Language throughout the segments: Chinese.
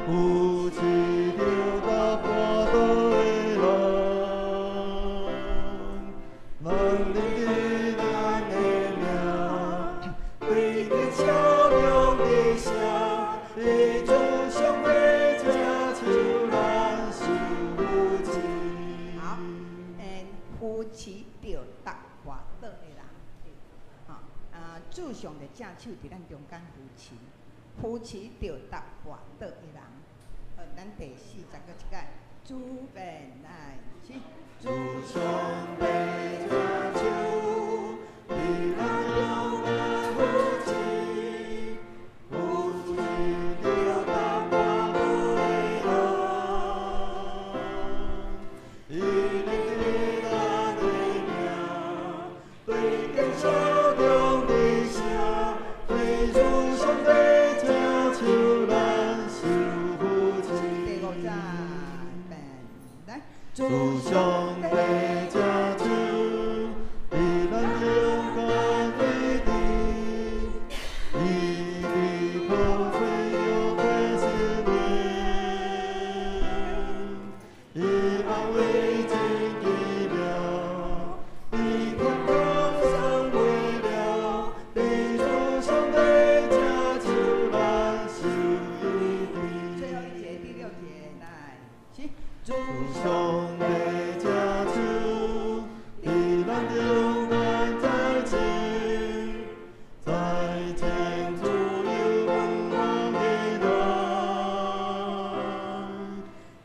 有一条踏跋倒的人，咱认得咱的名，对天笑容的声，地主上帝这手咱守夫妻。好，夫妻着踏跋倒的人，好主上的正手伫咱中间夫妻，夫妻着踏跋倒的人。咱第40个一届，主本来是主上帝这手，你咱永远夫妻，夫妻着踏跋倒的人，伊认得咱的名，对天笑中的声，对主上帝这手咱守夫妻。第50本来主上帝这手，伊咱勇敢的地，伊的口水有的是命，伊安慰真奇妙，伊天空上为了，地主上帝这手咱守伊的。最后一节第6节来是主上帝这手，伊咱勇敢在前，在前主有光芒的人，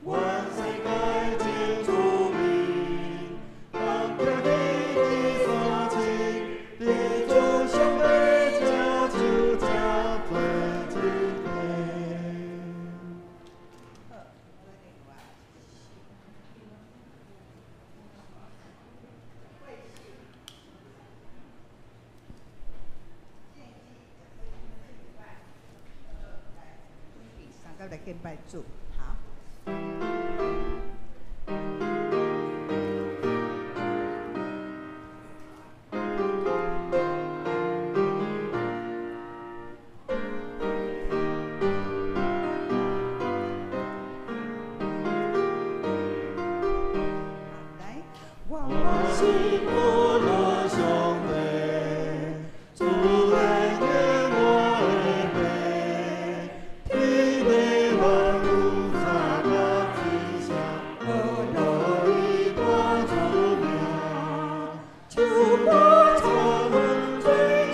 愿世界真主名，当家己的所情，地主上帝这手这份真美。上个来敬拜主，好。来，我是我的上帝，主恩典我的背，天地万物在他之下，何有一个主名？就把他们追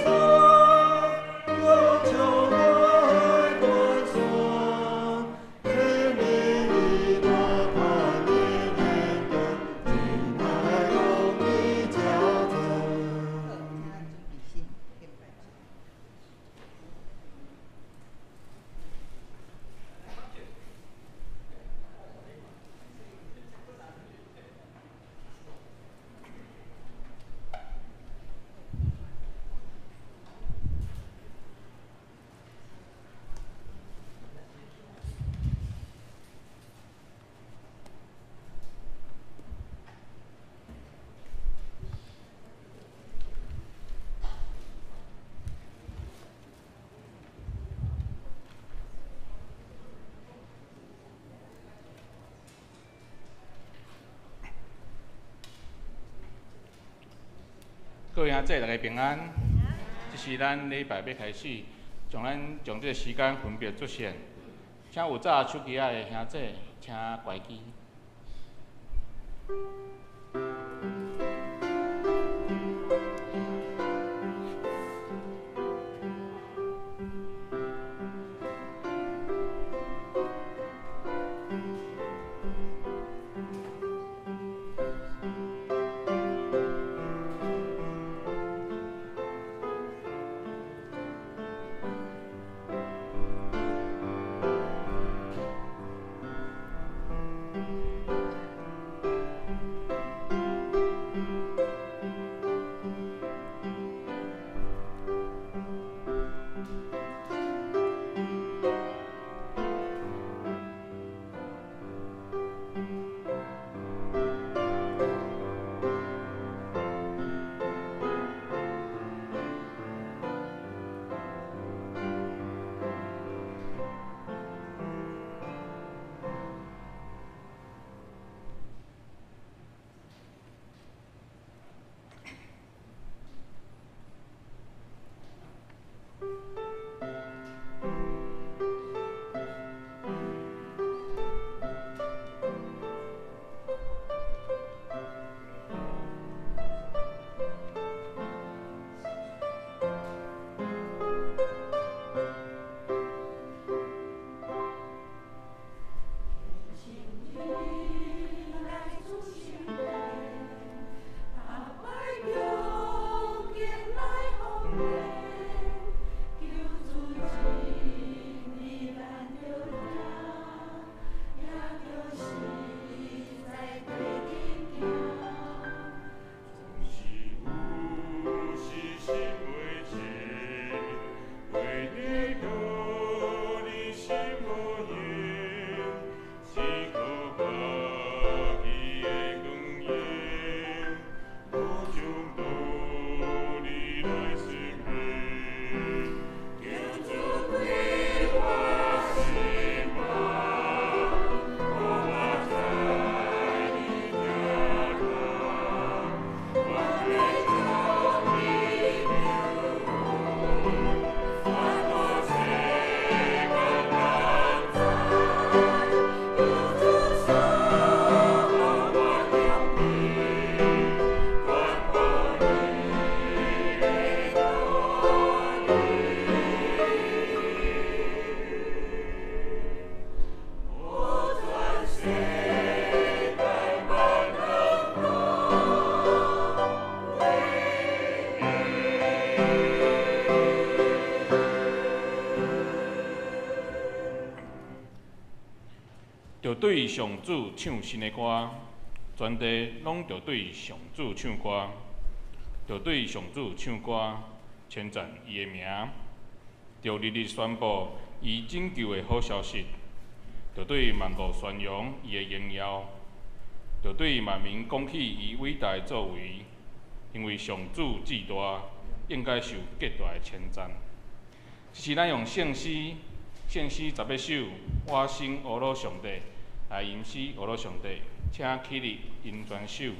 上，要求我观赏，天命里那他年年的。你爱容易交好，通。请咱准备心，敬拜主。各位兄弟，大家平安。这是咱礼拜要开始，将这个时间分别出现。请有早手机仔的兄弟，请关机。着对上主唱新的歌，全地拢着对上主唱歌，着对上主唱歌，称赞伊的名，着日日宣布伊拯救的好消息，着对万国宣扬伊的荣耀，着对万民讲起伊伟大的作为，因为上主至大，应该受极大的称赞。这是咱用圣诗11首，我心俄罗上帝来吟诗俄罗上帝，请起立吟全首。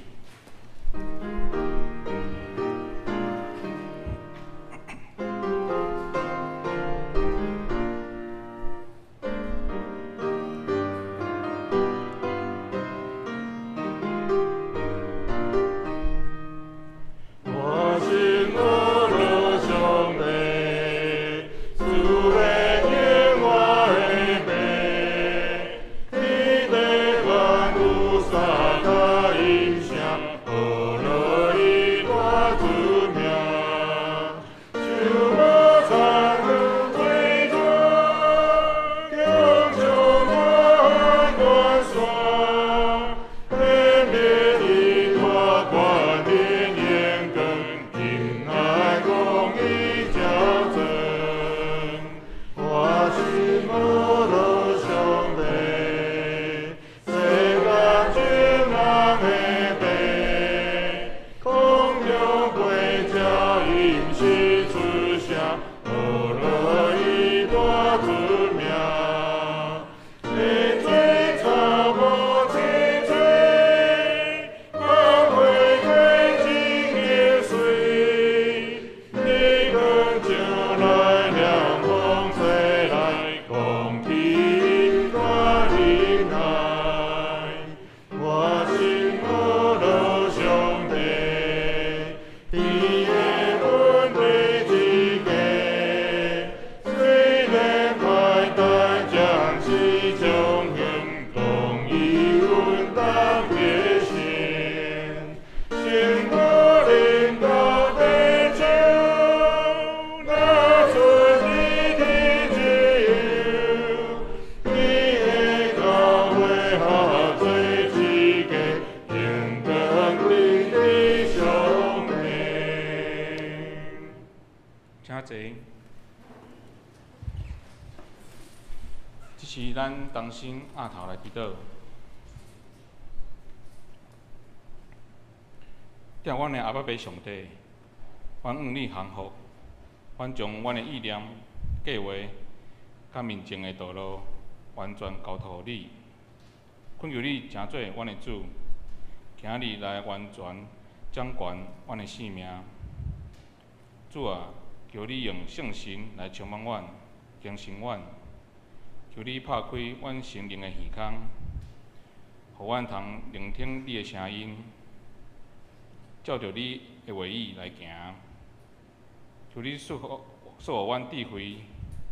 这是咱同心压头来祈祷。定阮的阿爸爸上帝，阮愿你幸福，阮将阮的意念、计划、甲面前的道路，完全交托你。恳求你成做阮的主，今日来完全掌权阮的性命。主啊，求你用圣神来充满阮、更新阮。求你拍开阮心灵的耳孔，互阮通聆听你的声音，照着你的话语来行。求你赐予阮智慧，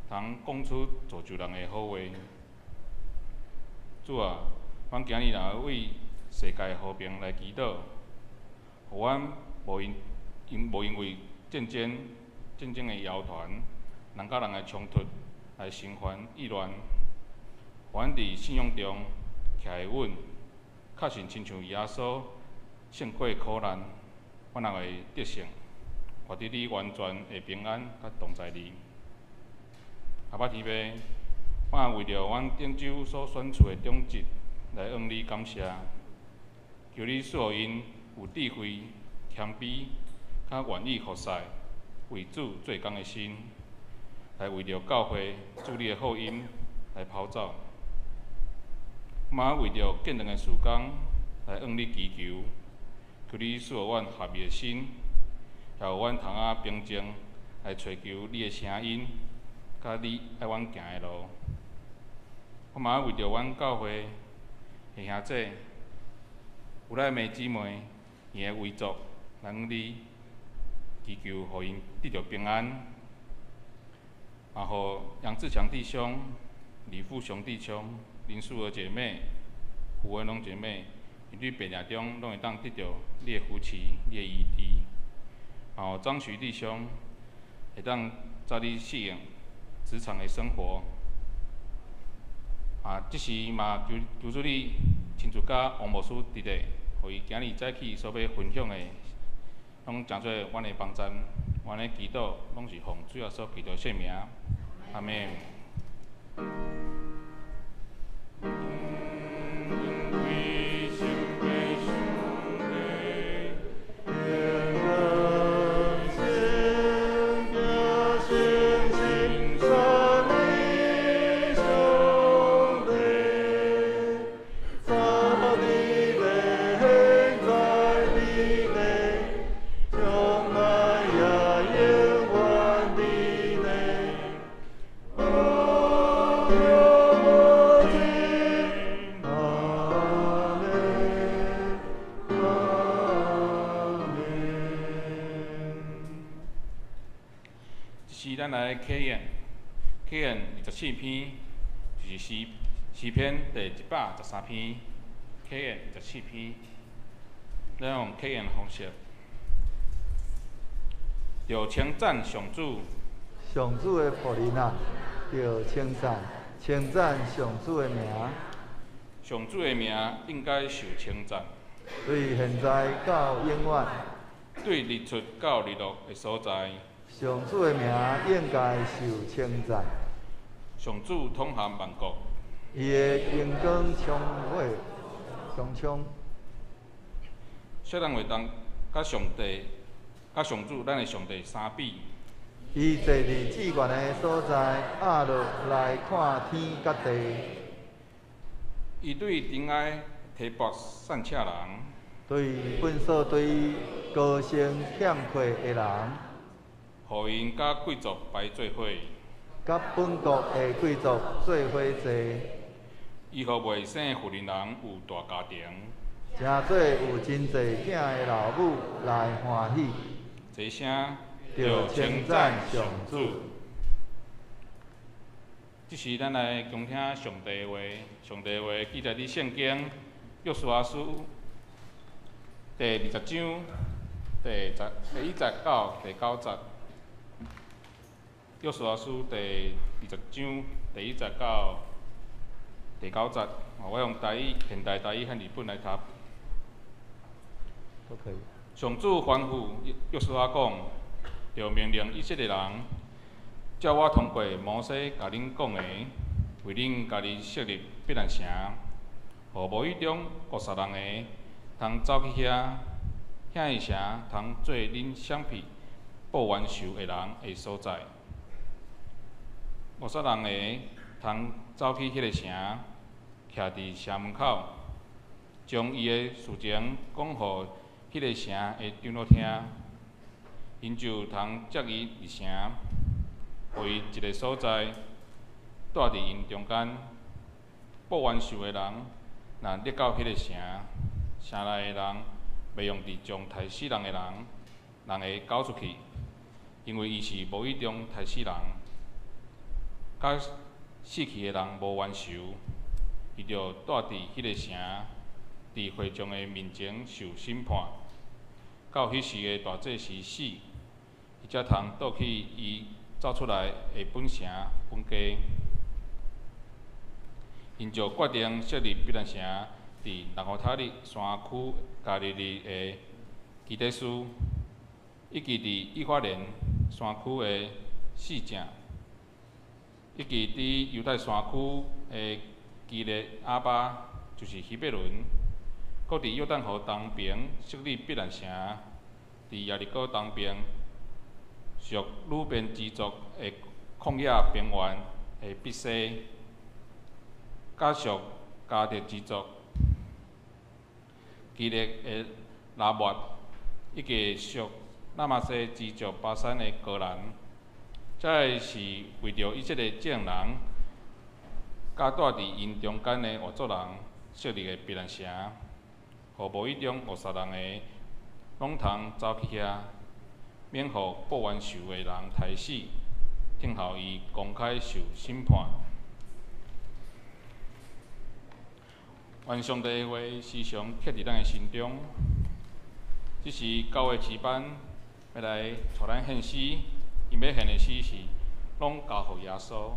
通讲出造就人的好话。主啊，阮今日来为世界的和平来祈祷，互阮无因为战争的谣传、人甲人的冲突来心烦意乱。互阮伫信仰中徛会稳，确实亲像耶稣胜过苦难，阮也会得胜，获得你完全的平安甲同在你。阿爸天父，我也为着阮顶周所选出的种子来向你感谢，求你赐予因有智慧、谦卑，甲愿意服侍，为主做工的心，来为着教会主你的福音来跑走。嘛为着建堂的事工来向你祈求，求你赐予阮合意的心，也有阮通仔平静来找求你的声音，甲你爱阮行的路。我嘛为着阮教会的兄姐、有咱妹姊妹，伊的遗族来向你祈求，互因得着平安，也互杨志强弟兄、李富雄弟兄、林素娥姐妹、胡文龙姐妹，因伫病痛中拢会当得到你的扶持、你的医治。然后张徐弟兄会当早日适应职场的生活。即时嘛求主你亲自甲王牧师伫咧，互伊今日早起所要分享的，拢诚做阮的帮赞，阮的祈祷拢是奉主耶稣基督圣名，阿门。咱来启演24篇，就是诗篇第113篇，启演24篇。咱用启演方式，要称赞上主。上主的仆人啊，要称赞上主的名。上主的名应该受称赞。对现在到永远，对日出到日落的所在。上主的名应该受称赞。上主统含万国，伊的荣光充充。小人会当甲上主，咱的上帝相比。伊坐伫至悬的所在，压落来看天甲地。伊对尘埃提拔善车人，对本所对高升欠缺的人。互因甲贵族排做伙，甲本国的贵族做伙坐，伊互未生的妇人人有大家庭，诚做有真侪囝的老母来欢喜。这声着称赞上主。即时咱来恭听上帝的话，上帝的话记载伫圣经约书亚书第20章第19、第9节。约书亚书第20章第1节到第9节，我用现代台语和日本来读。都可以。上主吩咐约书亚讲，要命令以色列人，照我通过摩西甲恁讲的，为恁家己设立避难城，互无意中50人个通走去遐个城，通做恁相片报冤仇的人的所在。50人个通走去迄个城，徛伫城门口，将伊的事情讲互迄个城的长老听，因就通接伊入城，互伊一个所在，住伫因中间。报冤仇的人，若入到迄个城，城内的人袂用伫将杀死人的人会交出去，因为伊是无意中杀死人。甲死去的人无冤仇，伊就住伫迄个城，伫会众的面前受审判。到迄时的大祭司死，伊才通倒去伊走出来的本城本家。因就决定设立避难城伫纳福塔利山区加利利的基底斯，以及伫以法莲山区的四井。以及伫犹太山区的基列阿巴，就是希伯伦，搁伫约旦河东边设立避难城，伫耶利哥东边，属鲁便支族的旷野平原的必西，甲属迦特支族基列的拉末，以及属那玛西支族巴山的戈兰。这是为着以色列众人，甲住伫因中间的外族人设立的避难城，互无意中50人的拢通走去遐，免互报冤仇的人杀死，听候伊公开受审判。愿上帝的话时常刻伫咱的心中。这是教会期班要来带咱献诗。因要献的诗是，拢交互耶稣。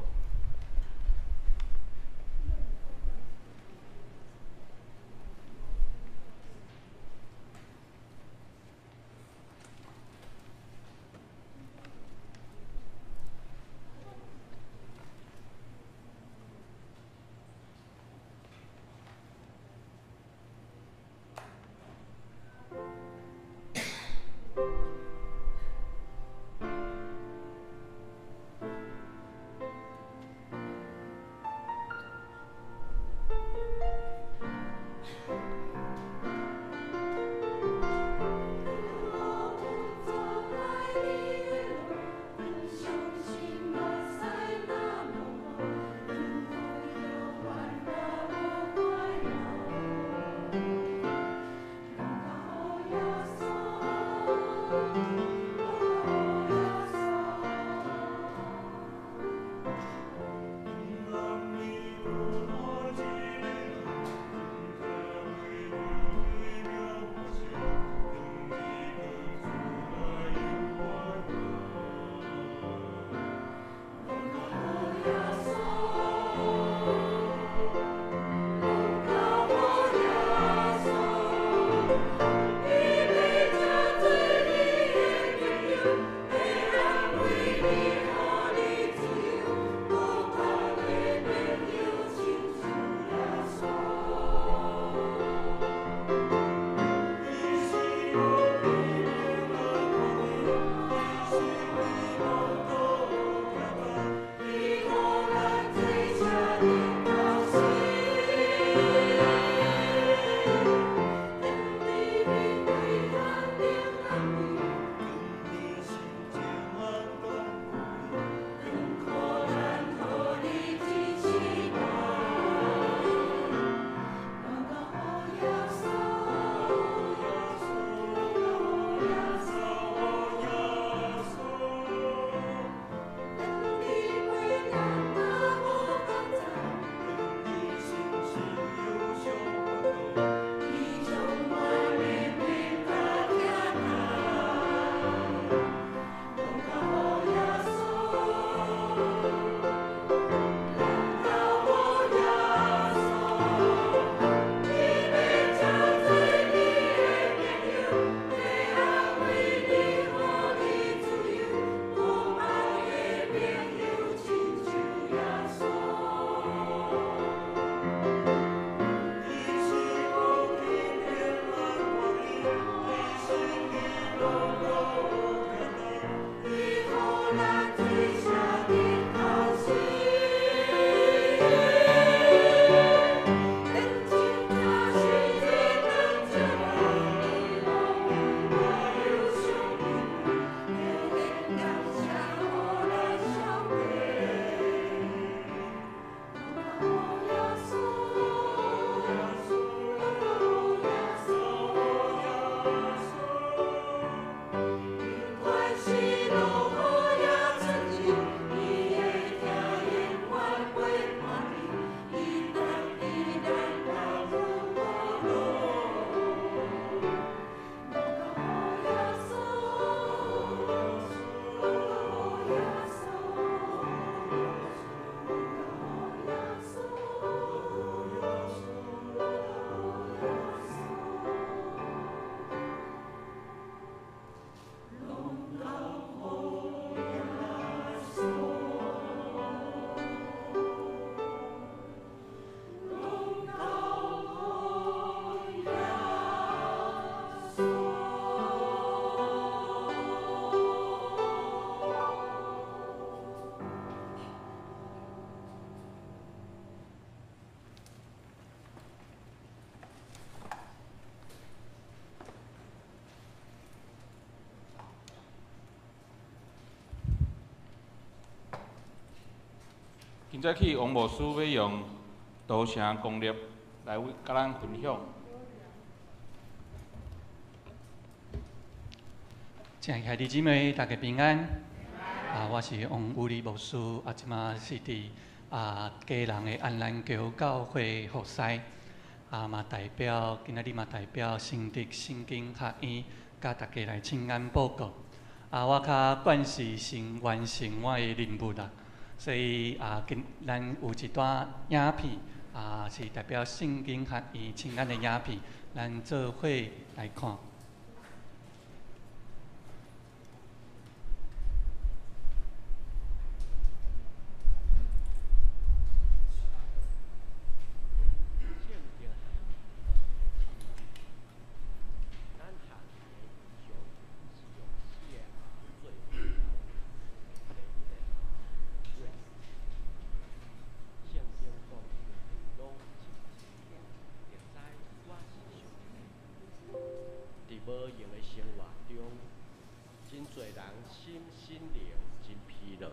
今早起王牧师要用道声公立来甲咱分享。亲爱的弟兄姊妹，大家平安。我是王武理牧师，即马是伫嘉人的安兰桥教会服侍。嘛代表今仔日嘛代表圣德圣经学院，甲大家来请安报告。我较惯是先完成我的任务啦，所以咱有一段影片，是代表圣经学院请安的影片，咱做伙来看。无用的生活中，真侪人心灵真疲劳。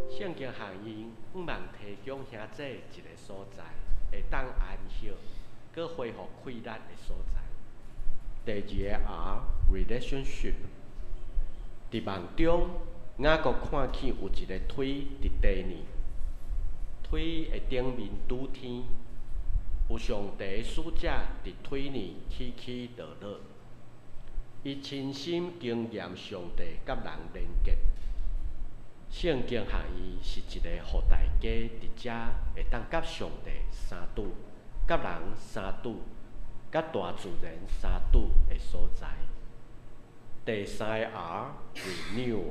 圣经学院不忘提供兄弟一个所在，会当安息，搁恢复气力的所在。第二个 R relationship， 伫梦中，雅各看见有一个腿伫地呢，腿的顶面拄天。有上帝的使者伫腿呢起起落落，伊亲身经验上帝甲人连结。圣经学院是一个互大家伫遮会当甲上帝三拄、甲人三拄、甲大自然三拄的所在。第三个 R renew，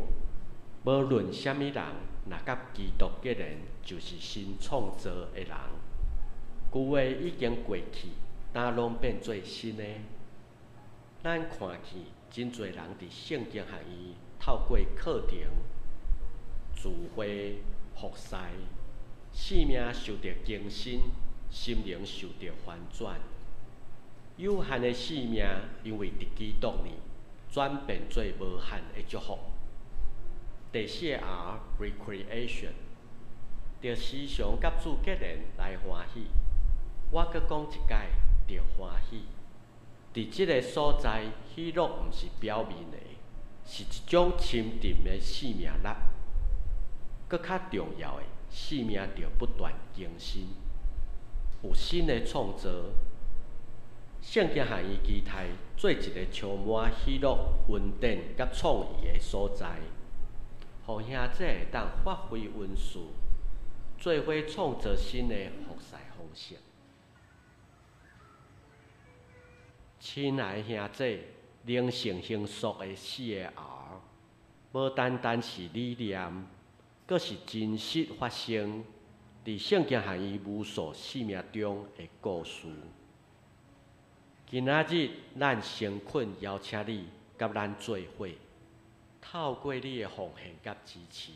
无论啥物人，若甲基督结连，就是新创造的人。旧的已经过去，但拢变做新的。咱看见真侪人伫圣经学院透过课程、聚会、服侍，生命受到更新，心灵受到翻转。有限的生命因为伫基督里转变做无限的祝福。第四 R recreation， 着时常甲主结连来欢喜。我阁讲一解，着欢喜。伫即个所在，喜乐毋是表面的，是一种深沉的生命力。阁较重要的，生命着不断更新，有新的创造。圣经学院期待做一个充满喜乐、稳定甲创意的所在，互兄弟会当发挥恩赐，做伙创造新的服侍方式。亲爱的兄弟，灵性成熟的四个 R， 无单单是理念，阁是真实发生伫圣经学院无数生命中的故事。今仔日，咱诚恳邀请你甲咱做伙，透过你的奉献甲支持，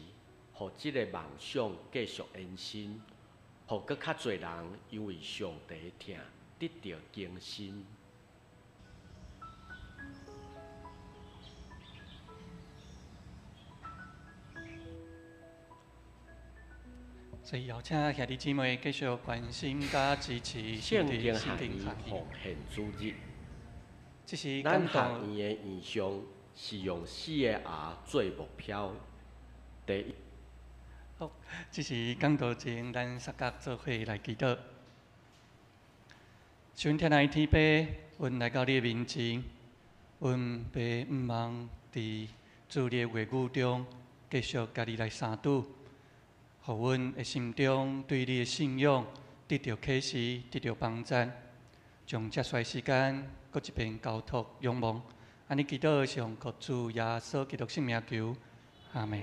互即个梦想继续延伸，互阁较侪人因为上帝的疼得到更新。所以邀请兄弟姊妹继续关心甲支持圣经学院学奉献主日。这是咱感动。学院的意向是用4个 R 做目标。第一，好，这是讲道前，咱三角做伙来祈祷。神天来天父，阮来到你的面前，阮爸毋忘伫主你的话语中，继续家己来相拄。互阮的心中对你的信仰得到启示，得到帮助，将接下来时间搁一遍交托仰望。安尼祈祷上靠主耶稣基督圣名求，阿门。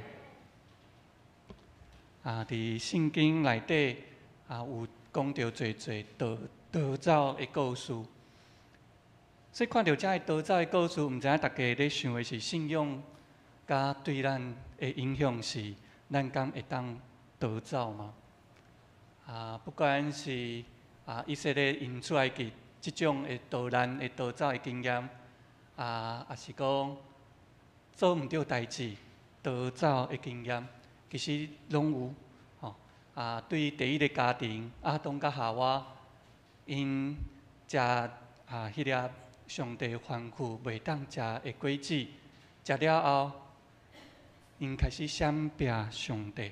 伫圣经内底有讲到侪逃走的故事，所以看到这个逃走的故事，毋知影大家咧想的是信仰，甲对咱的影响是，咱敢会当逃走吗？不管是以色列因出埃及即种的逃难的逃走的经验，也是讲做毋对代志逃走的经验，其实拢有。对第一个家庭亚当甲夏娃，因食迄粒上帝吩咐袂当食的果子，食了后，因开始闪避上帝。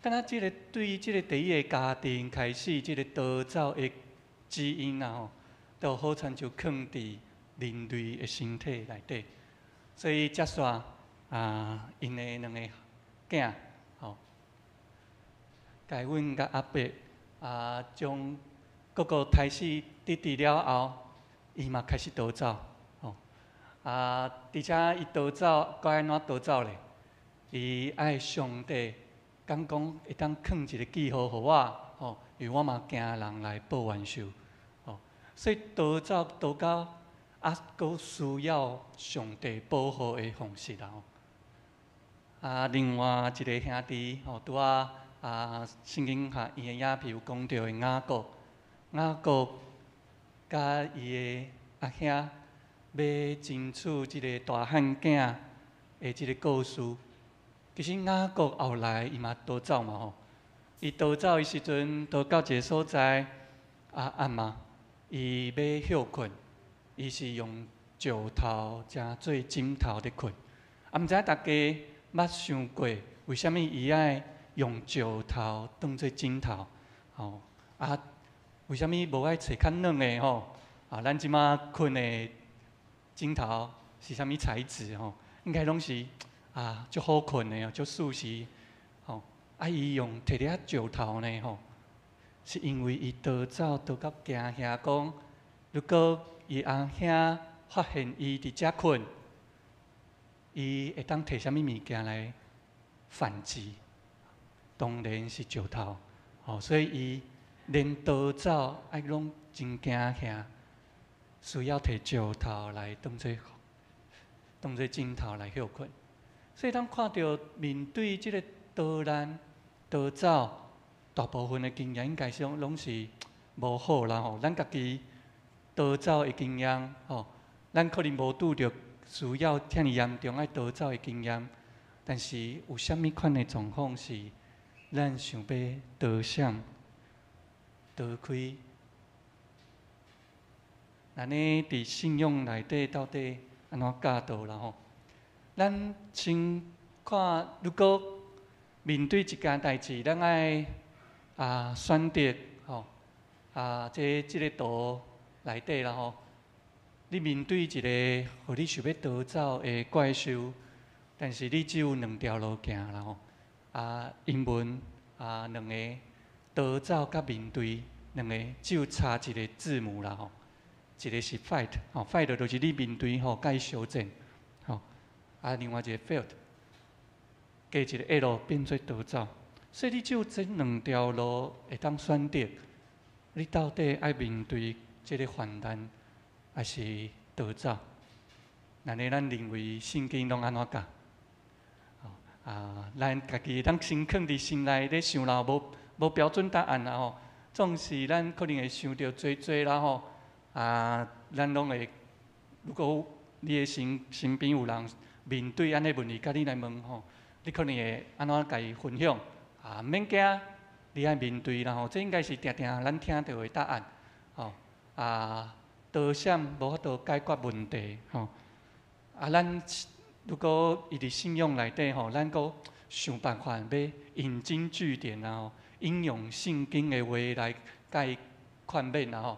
敢若即个对即个第一个家庭开始，即个逃走的基因都好亲像藏伫人类的身体内底，所以接煞因的两个囝甲阮甲阿伯将哥哥开始得治了后，伊嘛开始逃走而且伊逃走，该安怎逃走咧？伊爱上帝。讲会当放一个记号互我，因为我嘛惊人来报冤仇，所以逃走逃到佫需要上帝保护的方式另外一个兄弟拄圣经伊的影片有讲到的雅各甲伊的阿兄要争取即个大汉囝的即个故事。其实雅各后来伊嘛逃走嘛伊逃走的时阵，逃到一个所在暗嘛，伊要休困，伊是用石头加做枕头咧困。毋知大家捌想过，为虾米伊爱用石头当做枕头？为虾米无爱找较软的咱即马困的枕头是虾米材质应该拢是。足好困的足舒适伊用摕了石头呢是因为伊逃走逃到惊吓讲，如果伊阿兄发现伊伫遮困，伊会当摕啥物物件来反击？当然是石头所以伊连逃走爱拢真惊吓，需要摕石头来当做枕头来休困。所以，咱看到面对即个逃难、逃走，大部分的经验应该上拢是无好啦咱家己逃走的经验咱可能无拄着需要遐尼严重爱逃走的经验，但是有啥物款的状况是咱想要逃闪、逃开？咱呢伫信仰内底到底安怎教导啦咱先看，如果面对一件代志，咱爱选择即个图内底啦你面对一个互你想要逃走的怪兽，但是你只有两条路行啦英文两个逃走甲面对两个只有差一个字母啦一个是 fight 就是你面对甲伊相战另外一个 failed， 加一个 L 变做逃走，所以你只有这两条路会当选择，你到底爱面对这个患难，还是逃走？咱认为圣经拢安怎教？咱家己当先放伫心内咧想啦，无标准答案啦总是咱可能会想到多啦咱拢会，如果你的身边有人。面对安尼问题，甲你来问你可能会安怎甲伊分享毋免惊，你爱面对啦这应该是定定咱听到的答案逃闪无法度解决问题咱如果伊伫信仰内底咱阁想办法要引经据典引用圣经的话来甲伊劝勉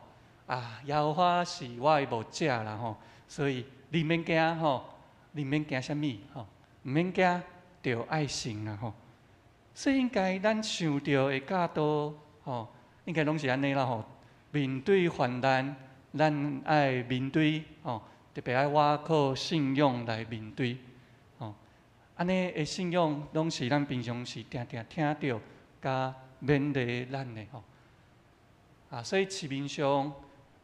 耶和华是我的牧者啦所以你免惊你免惊啥物毋免惊，着爱信啦所以应该咱想到的教导应该拢是安尼啦面对患难，咱爱面对特别爱我靠信仰来面对安尼的信仰，拢是咱平常时定定听到，甲勉励咱的所以市面上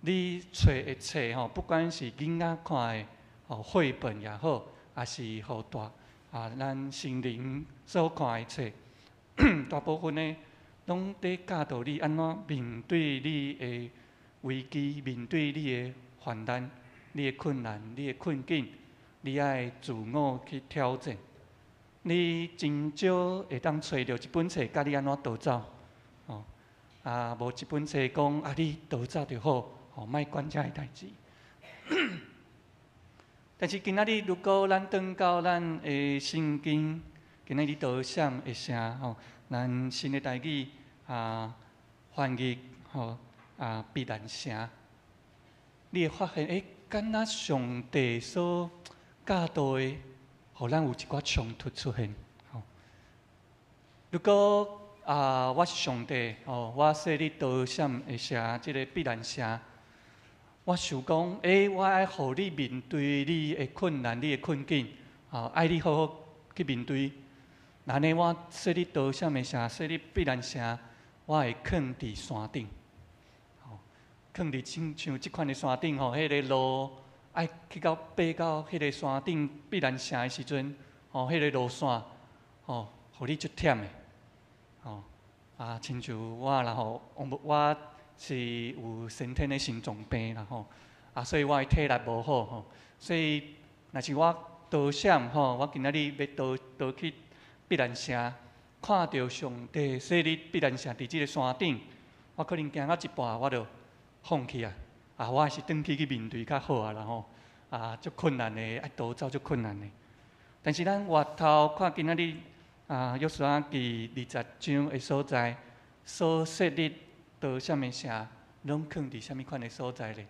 你找的册不管是囡仔看的。绘本也好，也是互咱心灵所看的册，大部分呢，拢在教导你安怎面对你的危机，面对你的患难、你的困难、你的困境，你爱自我去挑战。你真少会当找到一本册教你安怎逃走，哦，无一本册讲你逃走就好，莫管遮个代志。但是今仔日如果咱转到咱的圣经，今仔日导闪会声咱新的台语翻译必然声，你会发现敢若上帝所教导的，互咱有一寡冲突出现。如果我是上帝，我说你导闪会声，即个必然声。我想讲，我爱互你面对你的困难、你的困境，爱你好好去面对。那呢，我说你导闪的声，说你必然声，我会囥伫山顶，囥伫像即款的山顶迄个路爱去到爬到迄个山顶必然声的时阵，迄个路线，互你足忝的，亲像我啦我是有先天的心脏病啦所以我的体力无好所以若是我导闪我今仔日要导去必然城，看到上帝说你必然城伫即个山顶，我可能行到一半我就放弃我还是转去面对较好啦足困难的，爱逃走足困难的。但是咱回头看今仔日约书亚记20章的所在，所设立到什么城，拢囥伫什么款的所在咧？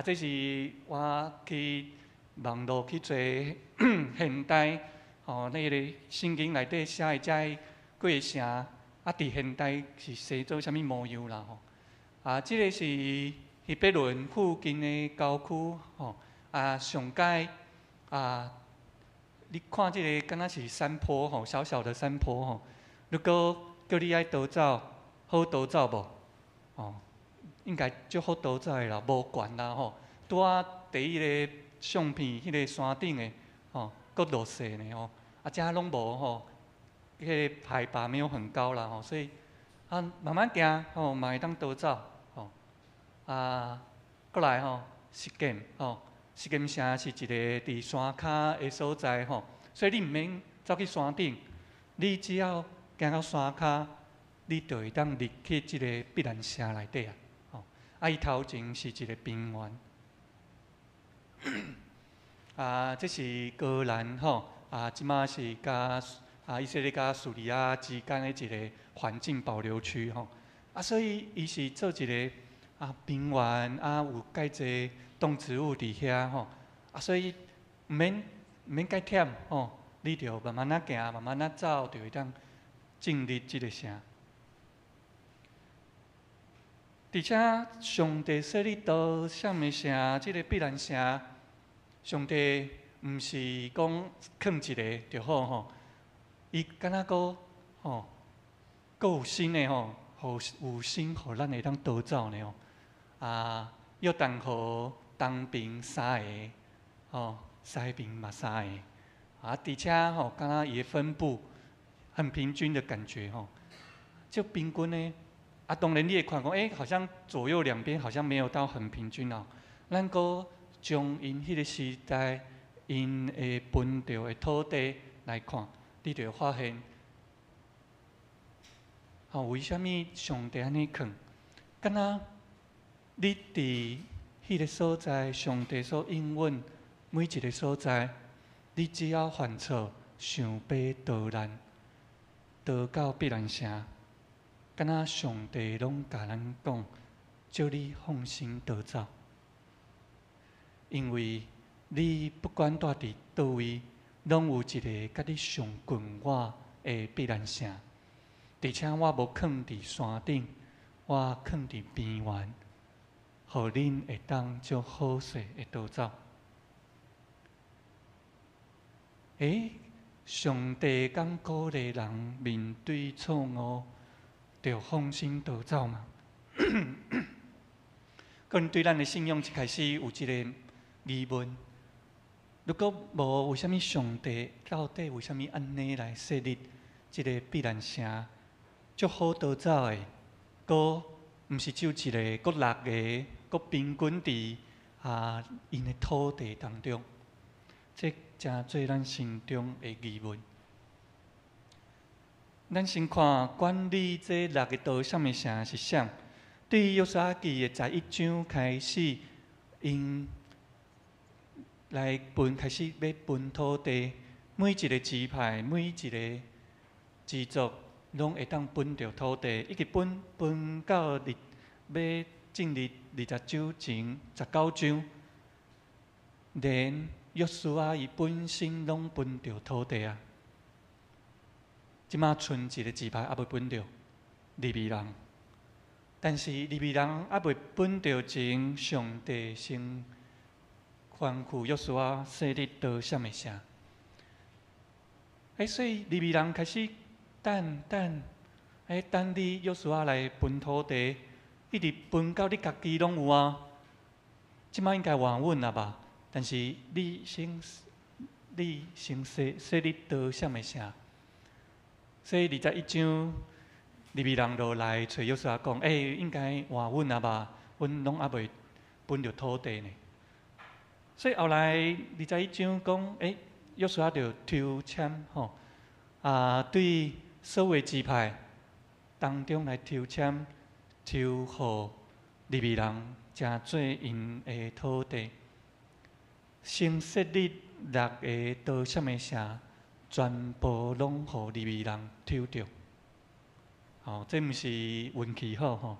这是我去网络去做现代那个圣经内底写的遮几个城，伫现代是生做什么模样啦？这个是希伯伦附近的郊区上界你看这个敢若是山坡小小的山坡如果叫你爱逃走，好逃走无？应该足好逃走的啦，无悬啦拄第一个相片，迄个山顶的搁落雪呢遮拢无迄个海拔没有很高啦所以慢慢行嘛会当逃走过来实验实验城是一个伫山骹的所在所以你毋免走去山顶，你只要行到山骹，你就会当入去即个必然城内底伊头前是一个平原这是戈兰即马是甲以色列甲叙利亚之间的一个环境保留区所以伊是做一个平原有介济动植物伫遐所以毋免介忝你着慢慢行，慢慢走，就会当进入即个城。而且上帝说你到什么城，即个必然城，上帝毋是讲囥一个就好伊敢若搁有新的有心，互咱会当逃走呢约旦河东边3个西边嘛3个而且敢若伊的分布很平均的感觉就平均呢。当然你会看讲，好像左右两边好像没有到很平均咱搁从因迄个时代因会分到的土地来看，你就会发现，为什么上帝安尼藏？敢若你伫迄个所在，上帝所应允每一个所在，你只要犯错、想爬逃难，逃到必然城。敢若上帝拢甲咱讲，叫你放心逃走，因为你不管住伫倒位，拢有一个甲你上近我的必然城。而且我无囥伫山顶，我囥伫边缘，互恁会当足好势会逃走。上帝敢鼓励人面对错误？就放心逃走嘛。个人对咱的信仰一开始有一个疑问：如果无，为什么上帝到底为什么安尼来设立这个必然城？足好逃走的，搁毋是只有一个，搁6个，搁平均伫因的土地当中，这真做咱心中的疑问。咱先看管理这6个道什么城是啥？对约书亚记的11章开始，因来开始要分土地，每一个支派、每一个支族，拢会当分着土地，一直分到要进入20章前19章，连约书亚伊本身拢分着土地啊。即马剩一个支派还未分着，利未人。但是利未人还未分着前，上帝先吩咐约书亚设立道什么城。所以利未人开始等你约书亚来分土地，一直分到你家己拢有啊。即马应该换稳啊吧？但是你先设立道什么城？所以21章，利未人就来找约书亚讲：应该换稳啊吧？阮拢还未分着土地呢。所以后来21章讲：约书亚就抽签对所有支派当中来抽签，抽互利未人成做因的土地，先设立6个道什么城。全部拢互利未人抽着，这毋是运气好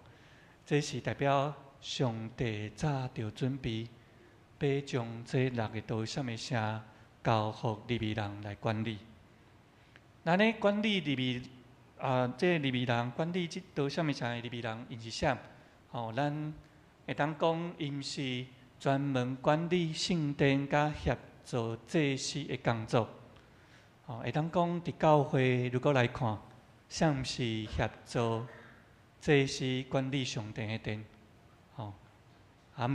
这是代表上帝早就准备，要将这6个道什么城交互利未人来管理。那呢管理这利未人管理这道什么城的利未人，因是啥？咱会当讲，因是专门管理圣殿甲协助祭司的工作。会当讲，伫教会如果来看，啥毋是协助祭司管理上帝的殿？毋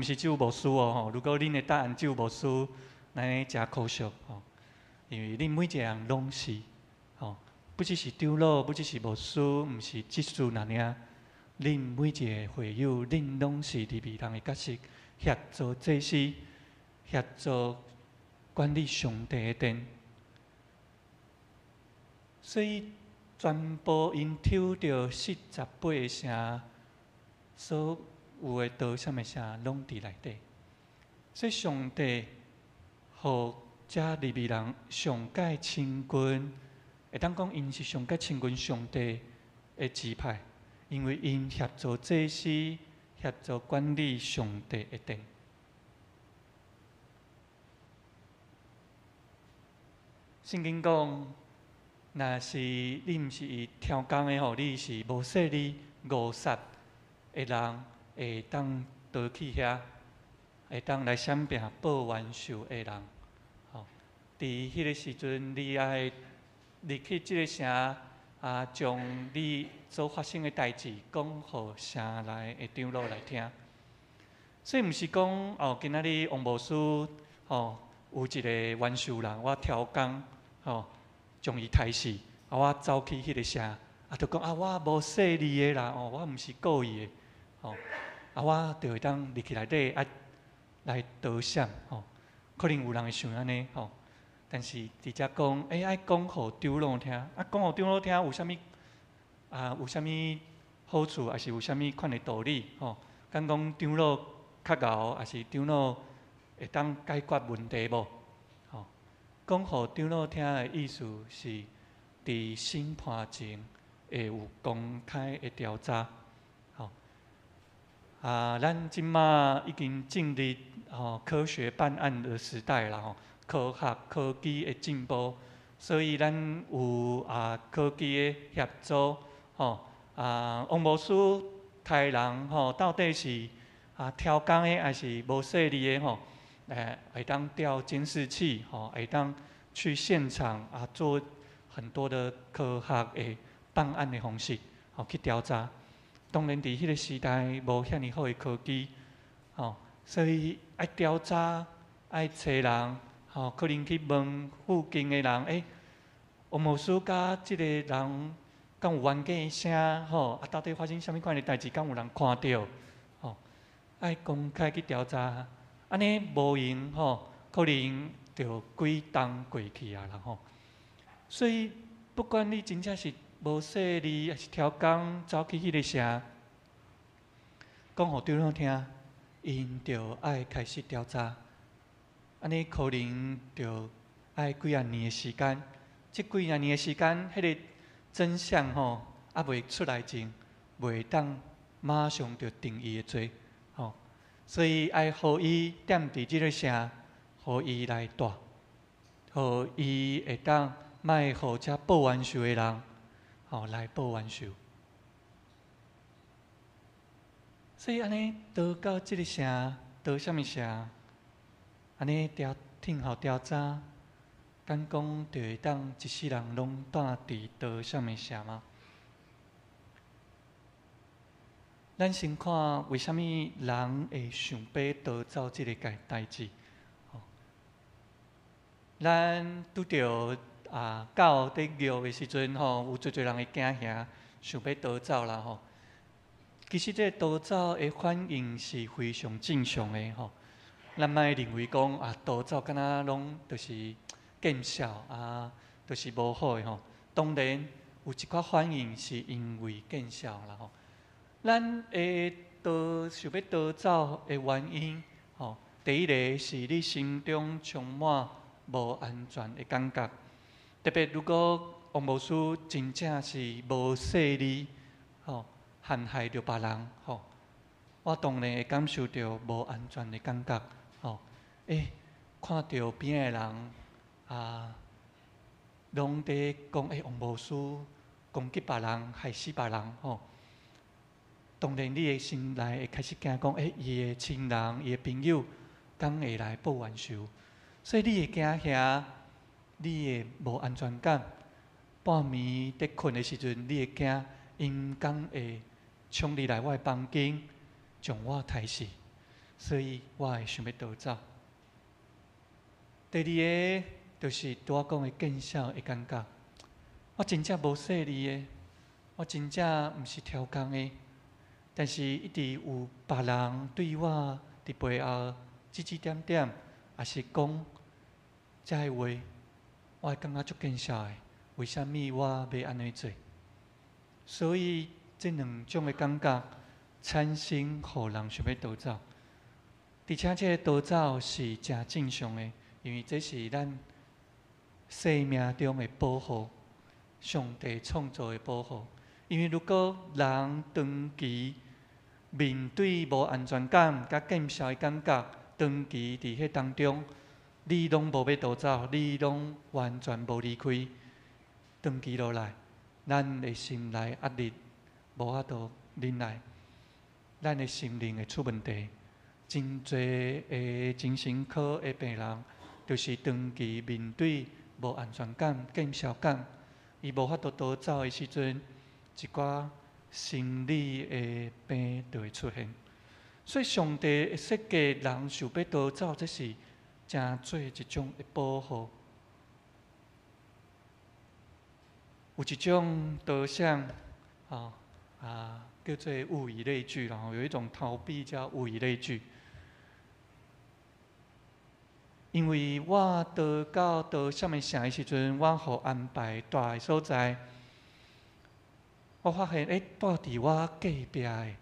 是只有牧师哦。如果恁的答案只有牧师，咱真可惜因为恁每一个人拢是不只是长老，不只是牧师，毋是祭司那尔。恁每一个会友，恁拢是利未人的角色，协助祭司，协助管理上帝的殿。所以，全部因抽到48个城，所有的道什么城拢伫内底。所以，上帝互这利未人上界亲近，会当讲因是上界亲近上帝的支派，因为因协助祭司，协助管理上帝的殿。圣经讲。若是你毋是挑工的你是无说你误杀的人，会当倒去遐，会当来闪拼报冤仇的人。伫迄个时阵，你爱入去即个城将你所发生的代志讲互城内的长老来听。所以毋是讲今仔日王牧师有一个冤仇人，我挑工将伊杀死，我走去迄个城，就讲我无说你的啦，我毋是故意的，我就会当入去内底来道歉，可能有人会想安尼，但是直接讲，爱讲互长老听，讲互长老听有啥物有啥物好处，还是有啥物款的道理，敢讲长老较贤，还是长老会当解决问题无？讲互长老听的意思是，伫审判前会有公开的调查。咱即马已经进入科学办案的时代啦，科学科技的进步，所以咱有科技的协助，王牧师杀人到底是挑工的还是无说理的会当调监视器，会当去现场做很多的科学的办案的方式，去调查。当然，伫迄个时代无遐尼好的科技，所以爱调查，爱找人，可能去问附近的人，王牧师甲即个人敢有冤假声，到底发生啥物款的代志，敢有人看到，爱公开去调查。安尼无用可能就几冬过去啊啦所以不管你真正是无说字，还是超工走去迄个社，讲互长老听，因着爱开始调查，安尼可能着爱几啊年的时间。即几啊年的时间，迄个真相吼，还未出来前，袂当马上就定伊的罪，吼。所以爱互伊踮伫即个城，互伊来带，互伊会当莫互遮报冤仇的人，吼来报冤仇。所以安尼倒到即个城，倒啥物城？安尼听候调查。敢讲就会当一世人拢住伫倒啥物城吗？咱先看为虾物人会想要逃走即个代志。咱拄着狗伫虐的时阵吼，有侪人会惊吓，想要逃走啦吼。其实这逃走的反应是非常正常的吼。咱莫认为讲逃走敢若拢就是见笑就是无好的吼。当然有一寡反应是因为见笑啦吼。咱会想要逃走的原因吼，第一个是你心中充满无安全的感觉，特别如果王牧师真正是无说字吼，陷害着别人吼，我当然会感受到无安全的感觉吼。看到边的人拢伫讲王牧师攻击别人，害死别人吼。当然，你的心内会开始惊讲，伊的亲人、伊的朋友，敢会来报冤仇，所以你会惊吓，你会无安全感。半暝伫困的时阵，你会惊，因敢会冲入来我的房间，将我杀死，所以我会想要逃走。第二个就是拄我讲的见笑的感觉，我真正无说字的，我真正毋是挑工的。但是一直有别人对我伫背后指指点点，也是讲这个话，我会感觉足见笑的。为什么我要安尼做？所以这两种的感觉产生，互人想要逃走。而且这个逃走是真正常的，因为这是咱生命中的保护，上帝创造的保护。因为如果人长期面对无安全感、甲见笑的感觉，长期伫迄当中，你拢无要逃走，你拢完全无离开，长期落来，咱的心内压力无法度忍耐，咱的心灵会出问题。真侪的精神科的病人，就是长期面对无安全感、见笑感，伊无法度逃走的时阵，一寡心理的病就会出现，所以上帝会设计人想要逃走，这是真做一种的保护。有一种逃向，叫做物以类聚，然后有一种逃避叫物以类聚。因为我逃什么城的时阵，我互安排住的所在。我发现，住伫我隔壁的，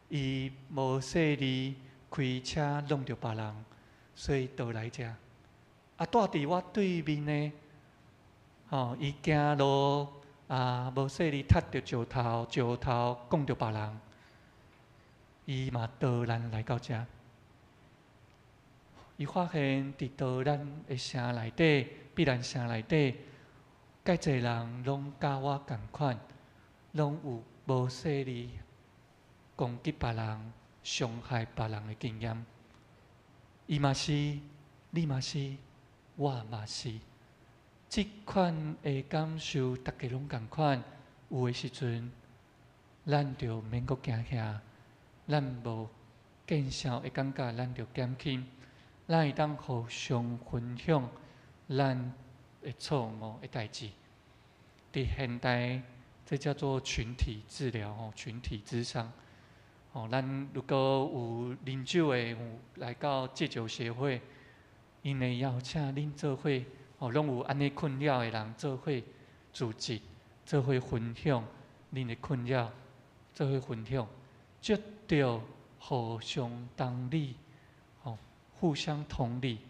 伊无说字，开车弄着别人，所以倒来遮。住伫我对面的，伊行路无说字，踢着石头讲着别人，伊嘛倒咱来到遮。伊发现，伫倒咱的城内底，必然城内底，介侪人拢甲我共款。拢有无说字攻击别人、伤害别人的经验。伊嘛是，你嘛是，我嘛是。即款的感受，大家拢共款。有的时阵，咱就免阁惊吓，咱无见笑的感觉，咱就减轻。咱会当互相分享咱的错误的代志。伫现代。这叫做群体治疗群体咨商。咱如果有啉酒的，有来到戒酒协会，因会邀请恁做伙，拢有安尼困扰的人做伙组织做伙分享恁的困扰，做伙分享，接着互相同理，互相同理，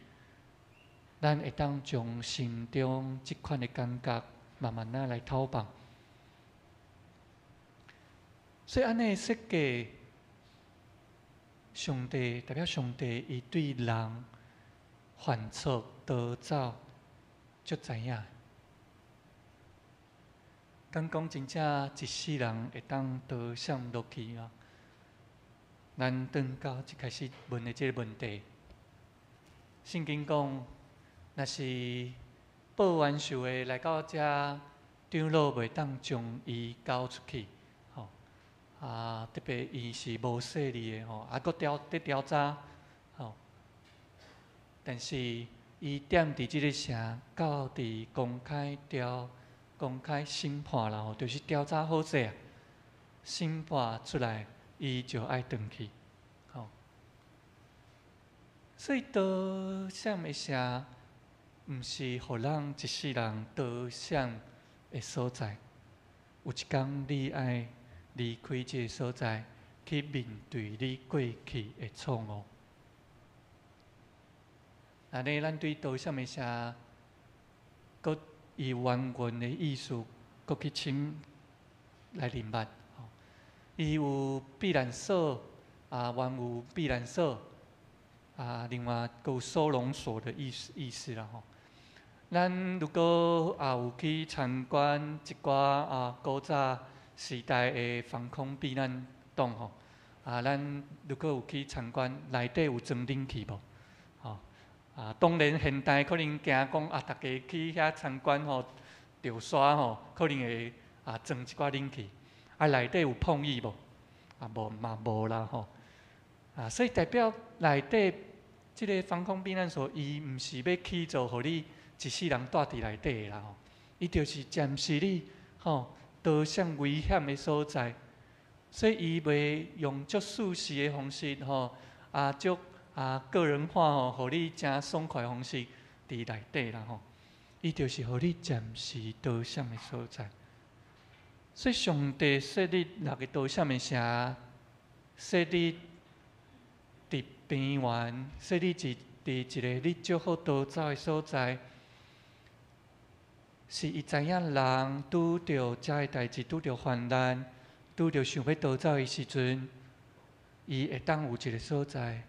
咱会当将心中即款的感觉慢慢来透放。所以安尼设计，上帝代表上帝，伊对人犯错逃走，足知影。敢讲真正一世人会当逃闪落去啊？咱转到一开始问的这个问题，圣经讲，若是报完仇的来到这，长老袂当将伊交出去，特别伊是无势力的吼，搁伫调查，但是伊踮伫即个城，到伫公开审判啦，就是调查好势啊，审判出来，伊就爱转去，所以逃闪的城，毋是互咱一世人逃闪的所在。有一天，你爱离开这个所在，去面对你过去的错误。安尼，咱对逃闪的城，搁以原文的意思，搁去深来明白。伊有避难所，原有避难所，另外搁有收容所的意思啦吼。咱如果有去参观一寡古早时代的防空避难洞吼，咱如果有去参观，内底有装冷气无？当然现代可能惊讲大家去遐参观吼，着刷吼，可能会装一寡冷气，内底有碰椅无？无嘛无啦吼，所以代表内底即个防空避难所，伊毋是要去做，互你一世人住伫内底啦吼，伊就是暂时你逃闪危险的所在，所以伊袂用足舒适的方式足个人化互你真爽快的方式伫内底啦吼，伊就是互你暂时逃闪的所在。所以上帝设立6个逃闪的城，设立伫边缘，设立伫一个你最好逃走的所在，是伊知影人拄着遮个代志，拄着患难，拄着想要逃走的时阵，伊会当有一个所在，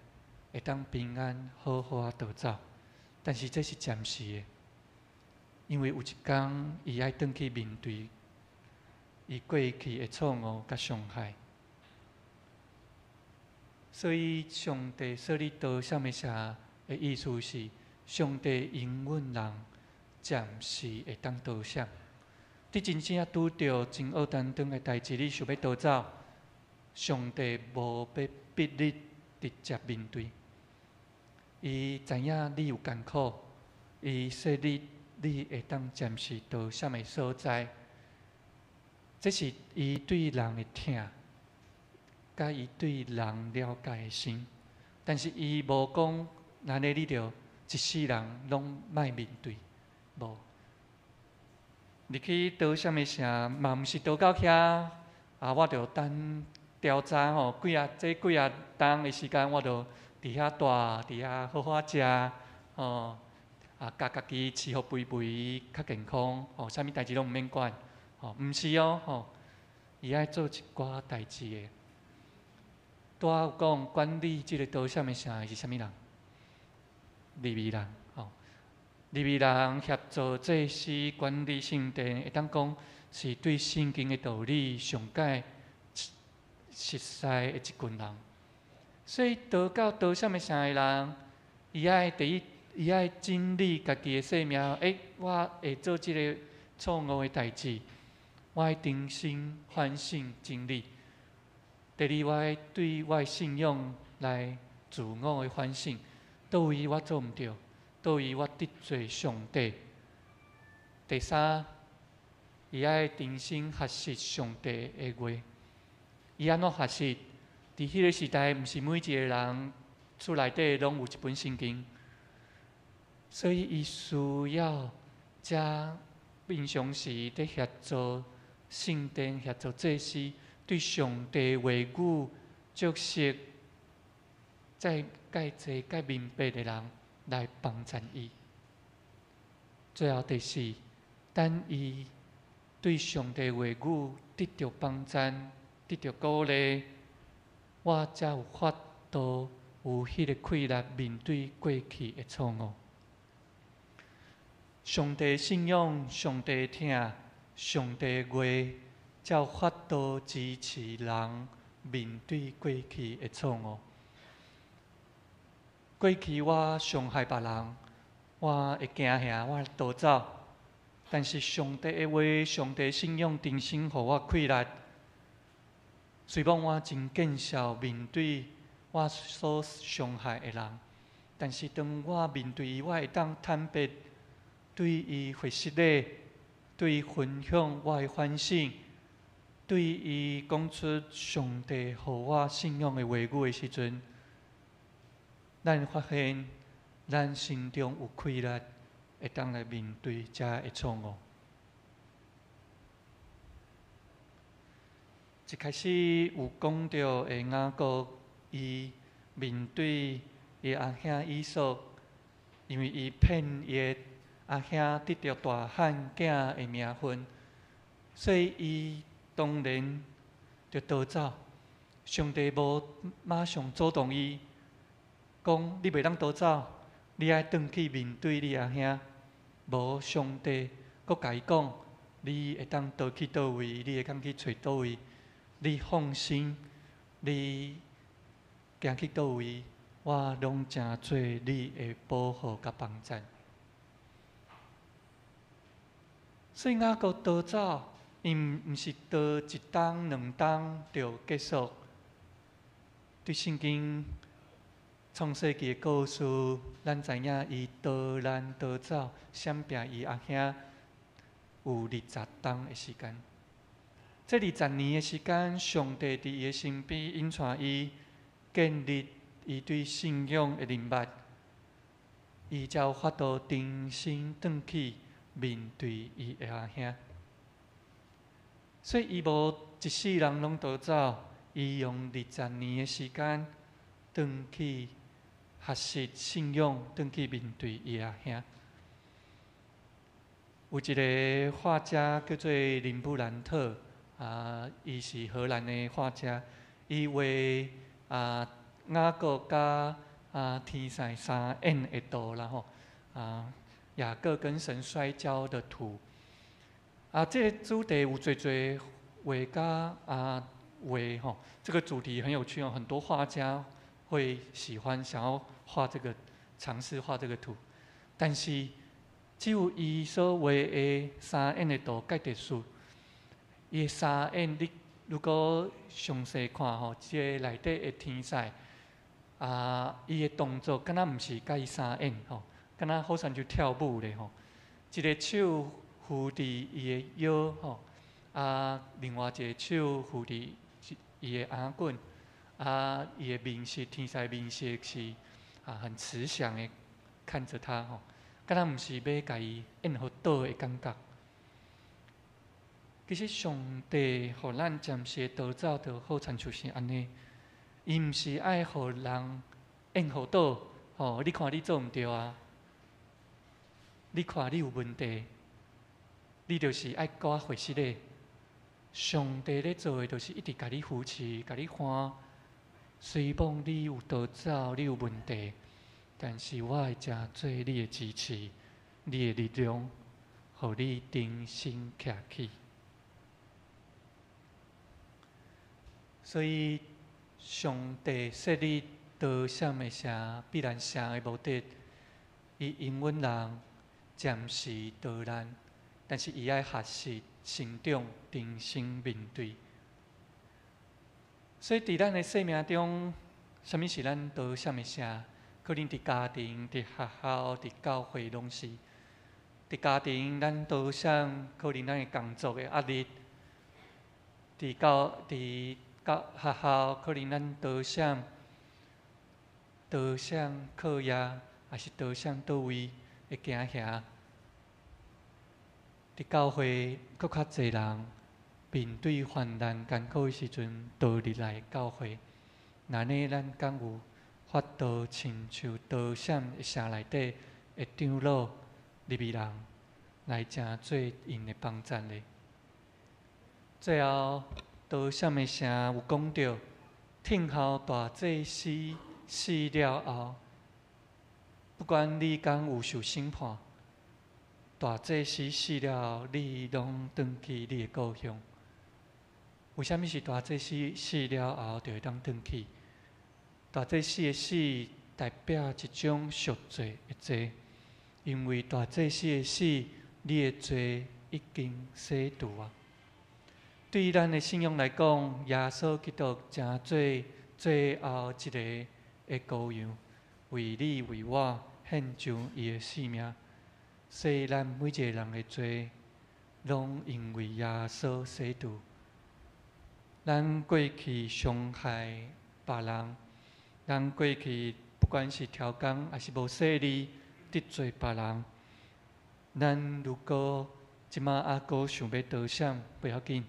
会当平安好好啊逃走。但是这是暂时的，因为有一天伊爱转去面对伊过去的错误甲伤害。所以上帝设立逃闪的城的意思是，上帝应允人暂时会当逃闪。你真正拄着真恶担当的代志，你想要逃走，上帝无要逼你直接面对。伊知影你有艰苦，伊设立你会当暂时逃闪的所在。这是伊对人的疼，甲伊对人了解的心。但是伊无讲，安尼你着一世人拢莫面对，无。入去逃闪的城，嘛毋是逃到遐，我着等调查吼，几啊冬的时间，我着伫遐住，伫遐好好食，家己饲好肥肥，较健康，啥物代志拢毋免管。毋是哦，伊爱做一寡代志的。拄仔有讲管理即个逃闪的城是啥物人？利未人，利未人协助祭司管理圣殿，会当讲是对圣经的道理上解熟悉的一群人。所以逃到逃闪的城的人，伊爱整理家己的生命。我会做即个错误的代志。我爱重新反省整理。第二，我爱对我的信仰来自我的反省，倒位我做毋对，倒位我得罪上帝。第三，伊爱重新学习上帝的话。伊安怎学习？伫迄个时代，毋是每一个人厝内底拢有一本圣经，所以伊需要遮平常时伫协助圣殿协助祭司对上帝话语熟悉、再介济、介明白的人来帮衬伊。最后第四，等伊对上帝话语得到帮衬、得到鼓励，我才有法度有迄个气力面对过去的错误。上帝信仰、上帝听、上帝话，才有法度支持人面对过去的错误。过去我伤害别人，我会惊吓，我逃走。但是上帝的话、上帝信仰重新予我气力，虽然我真见笑面对我所伤害的人，但是当我面对伊，我会当坦白对伊回失礼，对伊分享我的反省，对伊讲出上帝予我信仰的话语的时阵，咱发现咱心中有气力，会当来面对这的错误。一开始有讲到的雅各，伊面对伊阿兄以扫，因为伊骗伊的阿兄得到大汉囝的名分，所以伊当然就逃走。上帝无马上阻挡伊，讲你袂当逃走，你爱转去面对你阿兄。无上帝阁甲伊讲，你会当逃去倒位，你会当去找倒位。你放心，你行去倒位，我拢诚做你的保护甲帮衬。所以雅各逃走，因毋是逃一冬两冬就结束。对圣经创世纪的故事，咱知影伊逃难逃走，闪避伊阿兄有20冬的时间。这20年的时间，上帝伫伊的身边引带伊，建立伊对信仰的人脉，伊才有法度重新转去面对伊的阿兄。所以伊无一世人拢逃走，伊用20年的时间，转去学习信仰，转去面对伊阿兄。有一个画家叫做林布兰特。伊是荷兰的画家，伊画雅各甲天使3眼的图啦吼，雅各跟神摔跤的图。这个主题有侪侪画家画吼，这个主题很有趣哦，很多画家会喜欢想要画这个，尝试画这个图，但是只有伊所画的3眼的图介特殊。伊3眼，你如果详细看吼，这个内底的天使，伊的动作敢若毋是甲伊3眼吼，敢若好像就跳舞咧吼。一个手扶伫伊的腰吼，另外一个手扶伫伊的牙棍，伊的面色，天使面色是很慈祥的看着他吼，敢若毋是要甲伊按互倒的感觉。其实上帝互咱暂时逃走，就好像就是安尼。伊毋是爱互人按互倒，吼！你看你做毋对啊，你看你有问题，你就是爱甲我回失礼。上帝咧做的，就是一直甲你扶持，甲你看。虽然你有逃走，你有问题，但是我会诚做你的支持，你的力量，互你重新徛起。所以，上帝设立逃闪的城、必然城的目的，伊因阮人暂时逃难，但是伊爱学习、成长、重新面对。所以，伫咱的生命中，什么是咱逃闪的城？可能伫家庭、伫学校、伫教会拢是。伫家庭，咱逃闪，可能咱的工作的压力；伫学校可能咱逃闪课业，还是逃闪倒位会惊吓。伫教会，搁较侪人面对患难艰苦的时阵，倒入来教会。那呢，咱敢有法度亲像刀闪的城内底的长老、利未人，来正做因的帮赞呢？最后，刀闪的城有讲到，听候大祭司死了后，不管你敢有受审判，大祭司死了后，你拢转去你的故乡。为什么是大祭司死了后就会当转去？大祭司的死代表一种赎罪的罪，因为大祭司的死，你的罪已经洗除啊。对于咱的信仰来讲，耶稣基督正做最后一个的羔羊，为你为我献上伊的性命，使咱每一个人的罪，拢因为耶稣洗除。咱过去伤害别人，咱过去不管是挑工还是无势力得罪别人，咱如果即马还阁想要道歉，不要紧。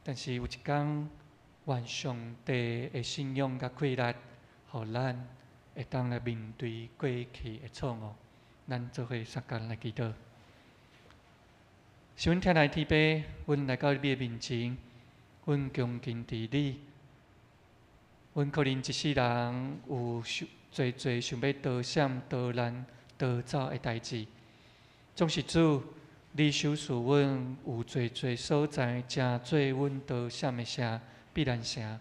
但是有一天，愿上帝的信仰甲气力，互咱会当来面对过去的错误。咱做伙三工来祈祷。是阮听来天父，阮来到你的面前。阮恭敬伫你，阮可能一世人有侪想要逃闪、逃难、逃走的代志，总是主，你收拾阮有侪所在，正做阮逃闪的城、避难城，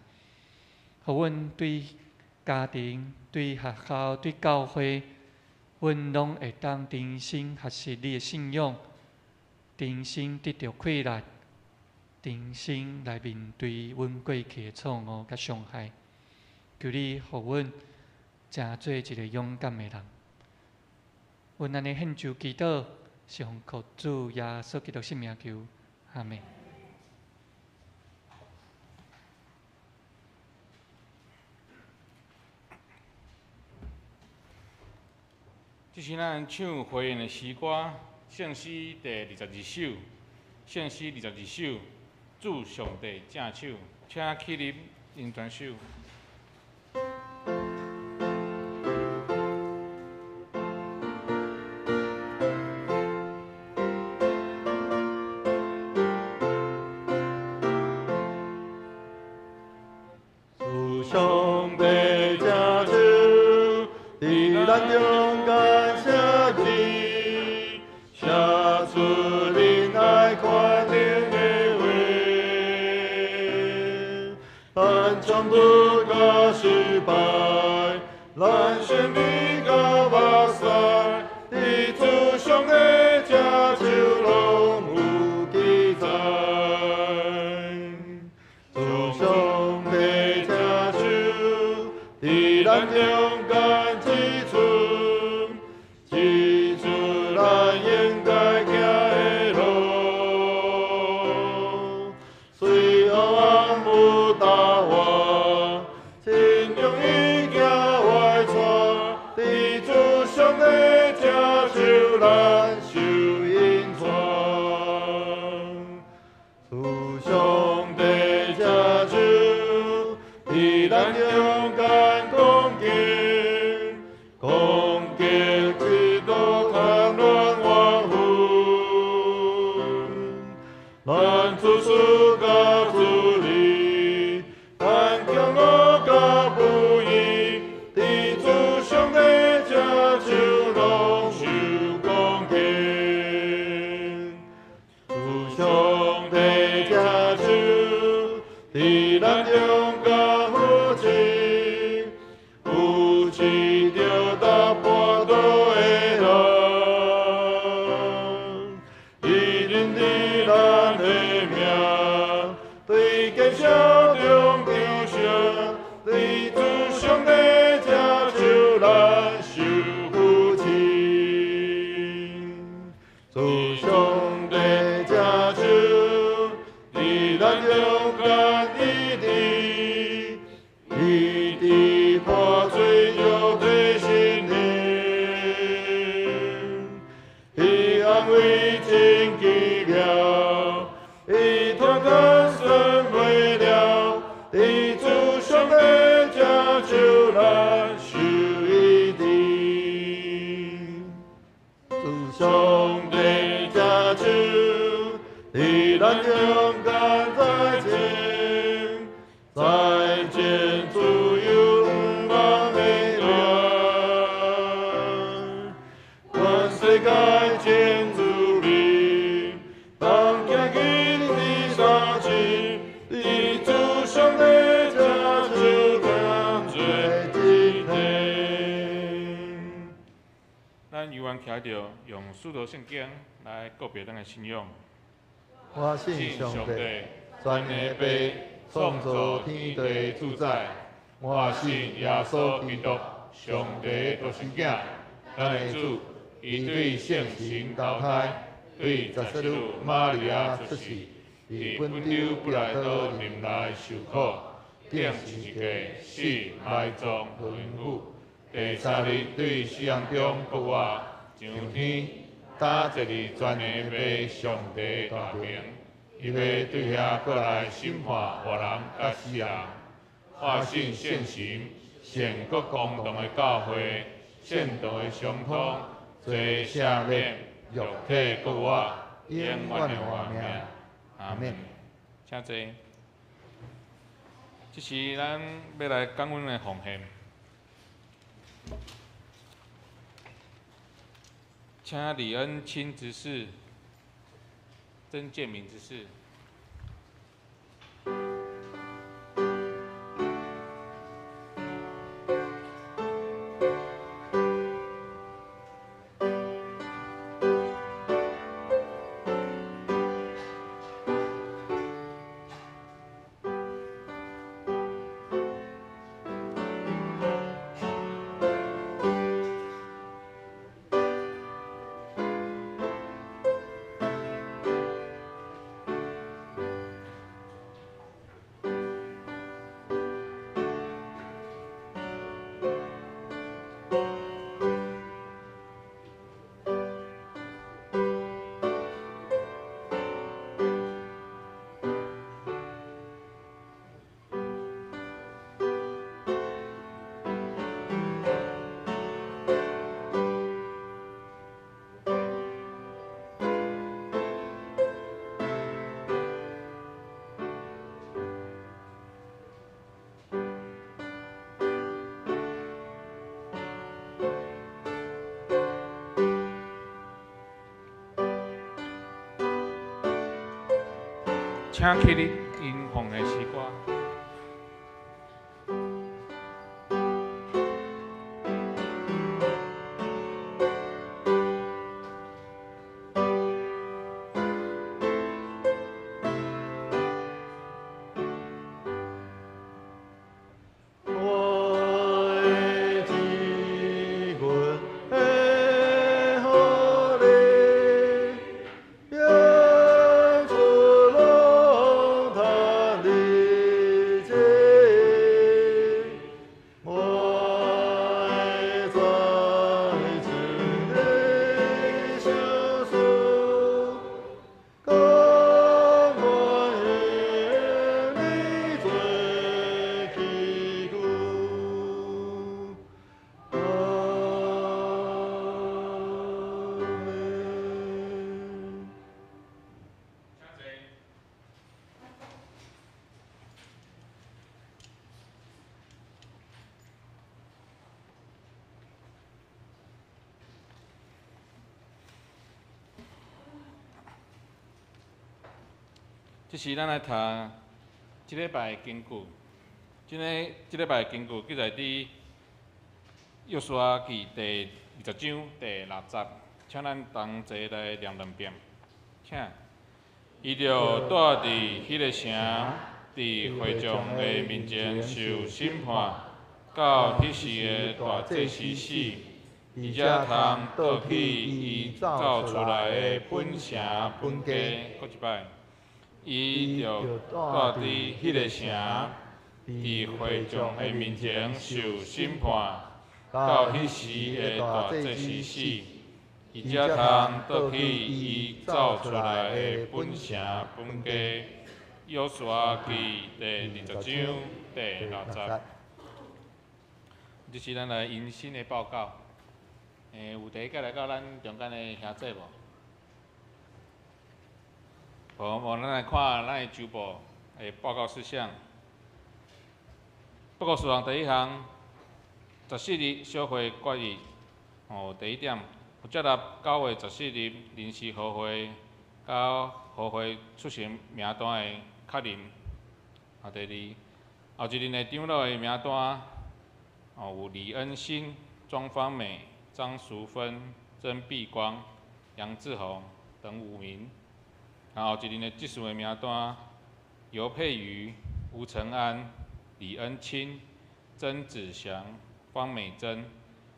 互阮对家庭、对学校、对教会，阮拢会当真心学习你的信仰，真心得到气力。真心来面对阮过去的错误甲伤害，求你互阮成做一个勇敢的人。阮安尼献上祈祷，是奉靠主耶稣基督圣名求，阿门。这是咱唱回应的诗歌，圣诗第22首，圣诗22首。主上帝正手，请起立应全手。主上帝正手，伫咱中间写字，写出仁爱宽仁的话。咱冲突甲失败，咱胜利甲目屎，伫主上的正手拢有记载。主上帝正手，伫咱中间指出，指出咱应该行的路，虽黑暗有大话，真容易行歪错，伫主上帝正手咱受引传。主上帝正手，伫咱中间恭敬，恭敬基督谈论万福，咱处事甲处理，咱强恶甲不义，伫主上帝正手拢受恭敬。主上帝正手，伫咱中间扶持，扶持着踏半途的人，伊认得咱的命，对建设中张成，对主上帝正手咱受扶持。主上帝正手，伫咱中间一直破碎着对心灵，伊安慰真奇妙，伊托勇敢再见，再见自由望的人，全世界前主力，当行紧的相信，你主上的家就当最今天。咱犹原徛着用使徒圣经来告别咱的信仰。我信上帝，全能的创造天地主宰。我信耶稣基督，上帝的独生子，咱的主，伊对圣神投胎，对十四女玛利亚出世，伫本州彼拉多任内受苦，顶十字架死埋葬和孕妇，第三日对死人中复活，上天，打坐伫全能的上帝大名。伊要对遐过来审判活人甲死人。我信圣神，圣国公堂的教会，圣道的相通，罪赦免，肉体国我，永远的活命。阿免。请坐。这是咱要来感恩的奉献，请李恩清执事、曾建明执事。请起立，因奉的诗歌。这是咱来读即礼拜的经句。即礼拜的经句记载伫约书亚记第20章第6节，请咱同齐来念2遍。请，伊着住伫迄个城，伫会众的面前受审判，到迄时的大祭司死，而且通倒去伊造出来的本城本家。搁一摆。伊着住伫迄个城，伫会众的面前受审判，到迄时的大祭司死，而且通倒去伊造出来的本城本家。约书亚记第20章第6节。这是咱来迎新的报告。有第一个来到咱中间的兄弟无？好，咱来看咱的周报的报告事项。报告事项第一项，14日小会决议。第一点，有接纳9月14日临时和会甲和会出席名单的确认。第二，后一任的长老的名单，有李恩新、庄芳美、张淑芬、曾碧光、杨志宏等5名。后一任的执事的名单，尤佩瑜、吴承安、李恩清、曾子祥、方美珍、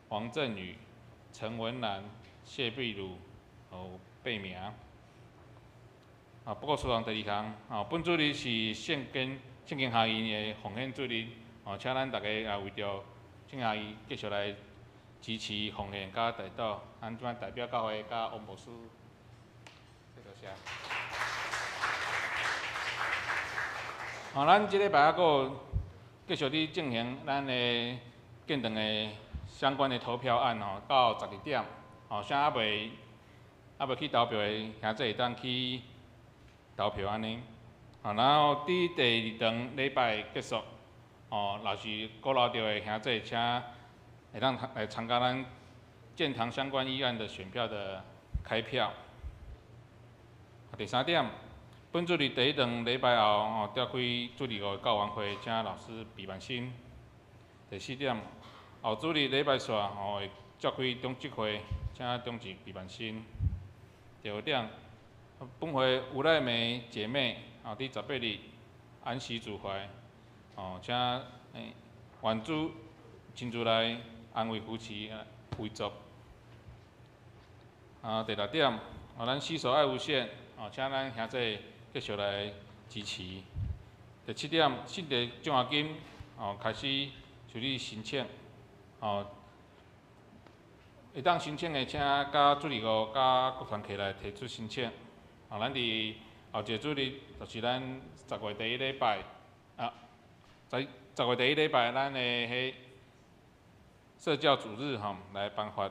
黄振宇、陈文兰、谢碧如，8名。报告事项第二项，本主日是圣经学院的奉献主日，请咱大家也为着圣经学院继续来支持奉献甲代祷，咱即摆代表教会甲王牧师，多谢。咱即礼拜还佫继续伫进行咱的建堂的相关的投票案到12点，啥还袂去投票的兄弟会当去投票安尼。然后伫第2堂礼拜结束，若是佫留着的兄弟，请会当来参加咱建堂相关议案的选票的开票。第3点，本主日第1堂礼拜后，召开主日的教员会，请老师闭门心。第4点，后主日礼拜四会召开中职会，请中职闭门心。第5点，本会有赖梅姐妹伫18日安息主怀，请愿主亲自来安慰夫妻慰祝。第6点，咱洗手爱无限，请咱兄弟继续来支持。第7点，信地奖学金开始处理申请，会当申请的，请甲主日5甲各团体来提出申请。咱伫后一个主日，就是咱10月第1礼拜10月第1礼拜，咱的迄社教主日来颁发。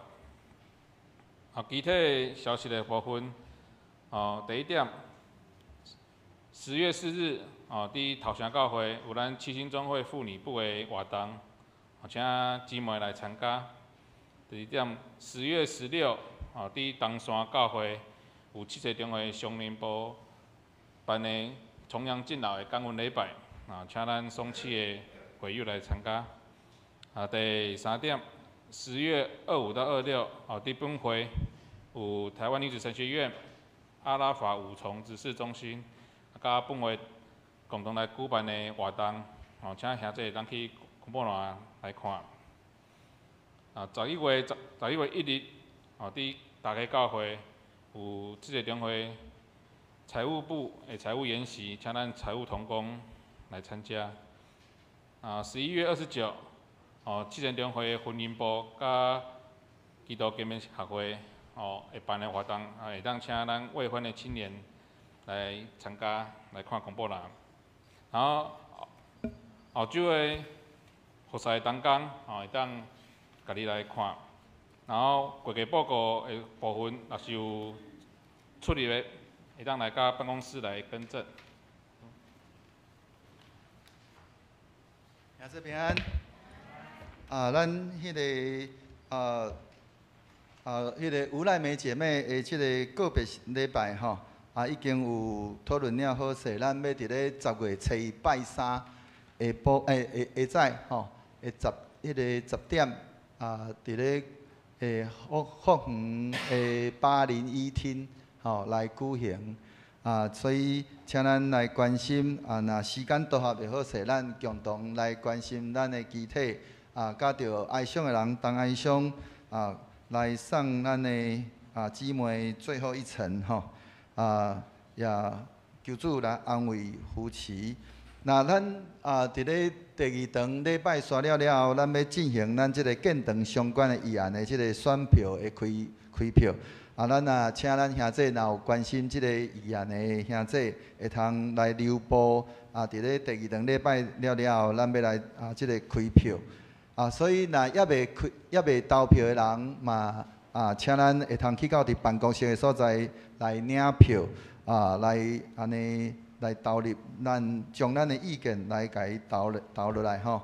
具体消息的部分，第1点，10月4日，伫头城教会有咱七星总会妇女部的活动，请姊妹来参加。第2点，10月16，伫东山教会有7个中会常年部办的重阳敬老的感恩礼拜，请咱双市的会友来参加。第3点，10月25到26，伫本会有台湾女子神学院阿拉法5重执事中心，甲本会共同来举办的活动，请兄弟当去公布栏来看。11月1日，伫大家教会有7个中会财务部的财务研习，请咱财务同工来参加。11月29，7个中会的婚姻部甲基督见面学会会办的活动，会当请咱未婚的青年来参加来看公布栏。然后后周的服侍同工会当家己来看。然后会计报告的部分，若是有出入的，会当来甲办公室来更正。兄弟平安。咱迄个迄个无赖梅姐妹的即个个别礼拜吼，已经有讨论了好势，咱要伫咧10月初1拜3下早吼，迄个10点伫咧福园的巴林医厅来举行。所以请咱来关心若时间拄合的好势，咱共同来关心咱的机体甲着哀伤的人同哀伤来送咱的姊妹最后一程也求主来安慰夫妻。那咱伫咧第2堂礼拜刷了后，咱要进行咱即个建堂相关的议案的即个选票的开票。咱请咱兄弟若有关心即个议案的兄弟，会通来留步伫咧第2堂礼拜了后，咱要来即个开票。所以若还未投票的人嘛，请咱会通去到伫办公室的所在来领票。来安尼来投入，咱将咱的意见来甲伊投落来吼，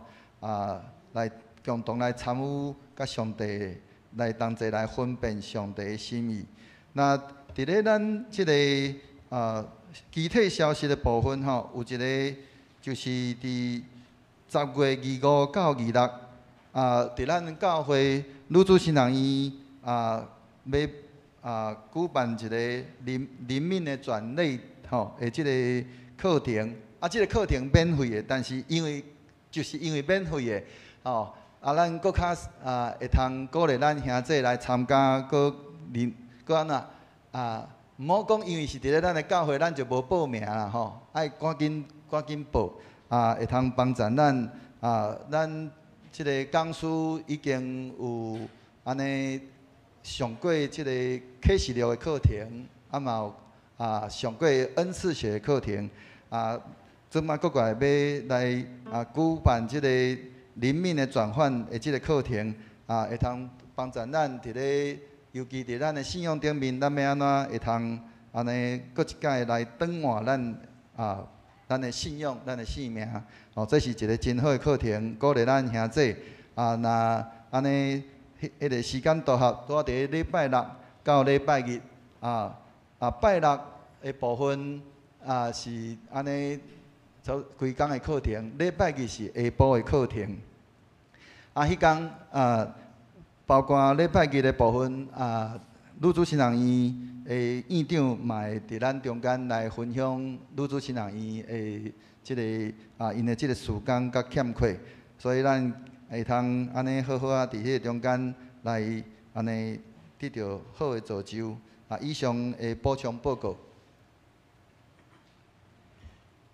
来共同来参与甲上帝来同齐来分辨上帝的心意。那伫咧咱即个具体消息的部分吼，有一个就是伫10月25到26，伫咱教会女子新人院要举办一个灵敏的转类吼的即个课程，即个课程免费的，但是因为免费的吼，咱搁较会通鼓励咱兄弟来参加，搁安怎毋好讲，因为是伫咧咱的教会，咱就无报名啦吼，爱赶紧报，会通帮助咱咱即个讲师已经有安尼上过即个启示录的课程，嘛有上过恩赐学的课程，即摆搁过来要来举办即个灵敏的转换的即个课程，会通帮助咱伫咧。尤其伫咱的信仰顶面，咱要安怎会通安尼，搁一届来转换咱的信仰、咱的性命。这是一个真好的课程，鼓励咱兄弟若安尼迄个时间组合，拄伫礼拜六到礼拜日，拜六的部分是安尼规工的课程，礼拜日是下晡的课程。迄天包括礼拜日的部分，女子新人院的院长嘛会伫咱中间来分享女子新人院的即个因的即个时间甲欠缺，所以咱会通安尼好好伫迄个中间来安尼得到好的造就。以上的补充报告。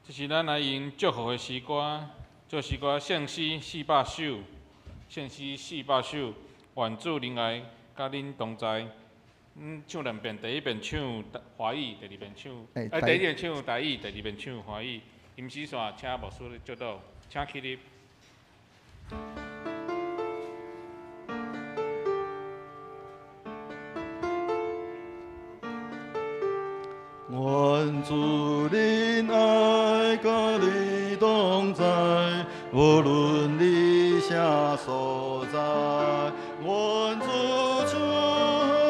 这是咱来用祝福的诗歌，这诗歌献诗400首，献诗400首。愿主灵爱，甲恁同在。唱两遍，第一遍唱华语，第二遍唱第一遍唱台语，第二遍唱华语。吟诗线，请牧师接到，请起立。愿主灵爱，甲你同在，无论你啥所在。愿主祝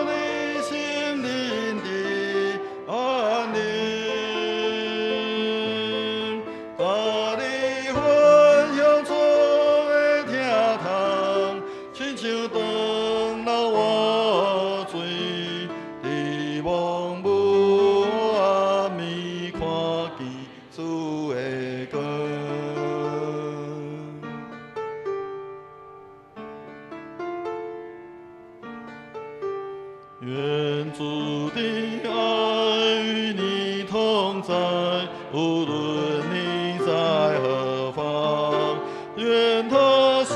你心灵的安宁，甲你分享错的疼痛，亲像长老活水，伫望母暗暝看见主的光。愿主的爱与你同在，无论你在何方。愿他赐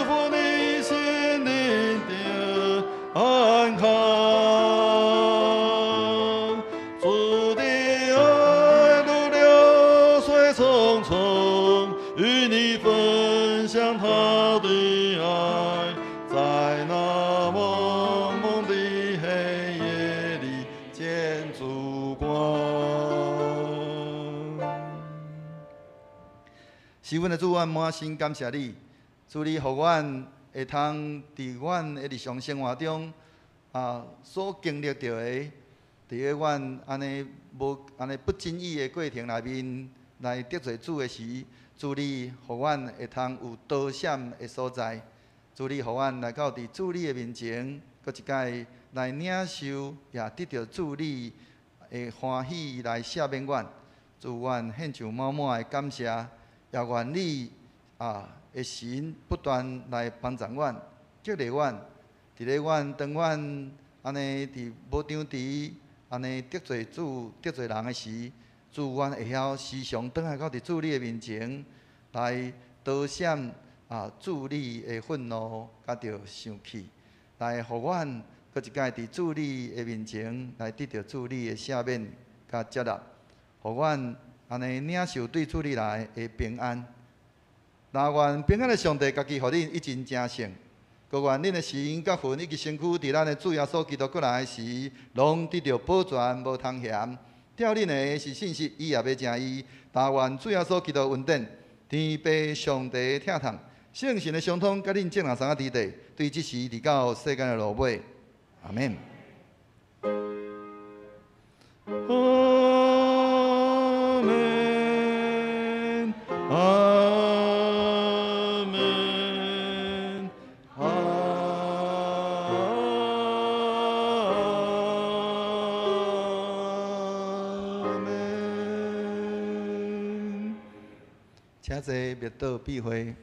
福你心灵的安康。主的爱如流水匆匆，与你分享他的爱，在那蒙蒙的黑夜里见烛光。是阮的主，阮满心感谢你，主你，互阮会通伫阮的日常生活中，所经历到的，伫咧阮安尼不经意的过程内面，来得罪主的时，主你，互阮会通有多闪的所在。主你，互阮来到伫主你的面前，搁一届来领受，也得到主你的欢喜来赦免阮。主阮献上满满的感谢，也愿你的神不断来帮助阮，激励阮，伫咧阮当阮安尼伫无张持安尼得罪主、得罪人的时，主阮会晓时常倒来到伫主你的面前来躲闪。主你的愤怒，甲着生气，来互阮搁一届伫主你的面前来得到主你的赦免甲接纳，互阮安尼领受对主你来的平安。那愿平安的上帝家己，互恁一真正胜。各愿恁的心甲魂以及身躯，伫咱的主耶稣基督过来时，拢得到保全无通嫌。吊恁的是信息，伊也要正义。但愿主耶稣基督恩典，天父上帝疼痛，圣神的相通，甲恁正人三个伫地，对即时伫到世间的落尾。阿免。阿免。阿免。阿免。请坐，灭道避讳。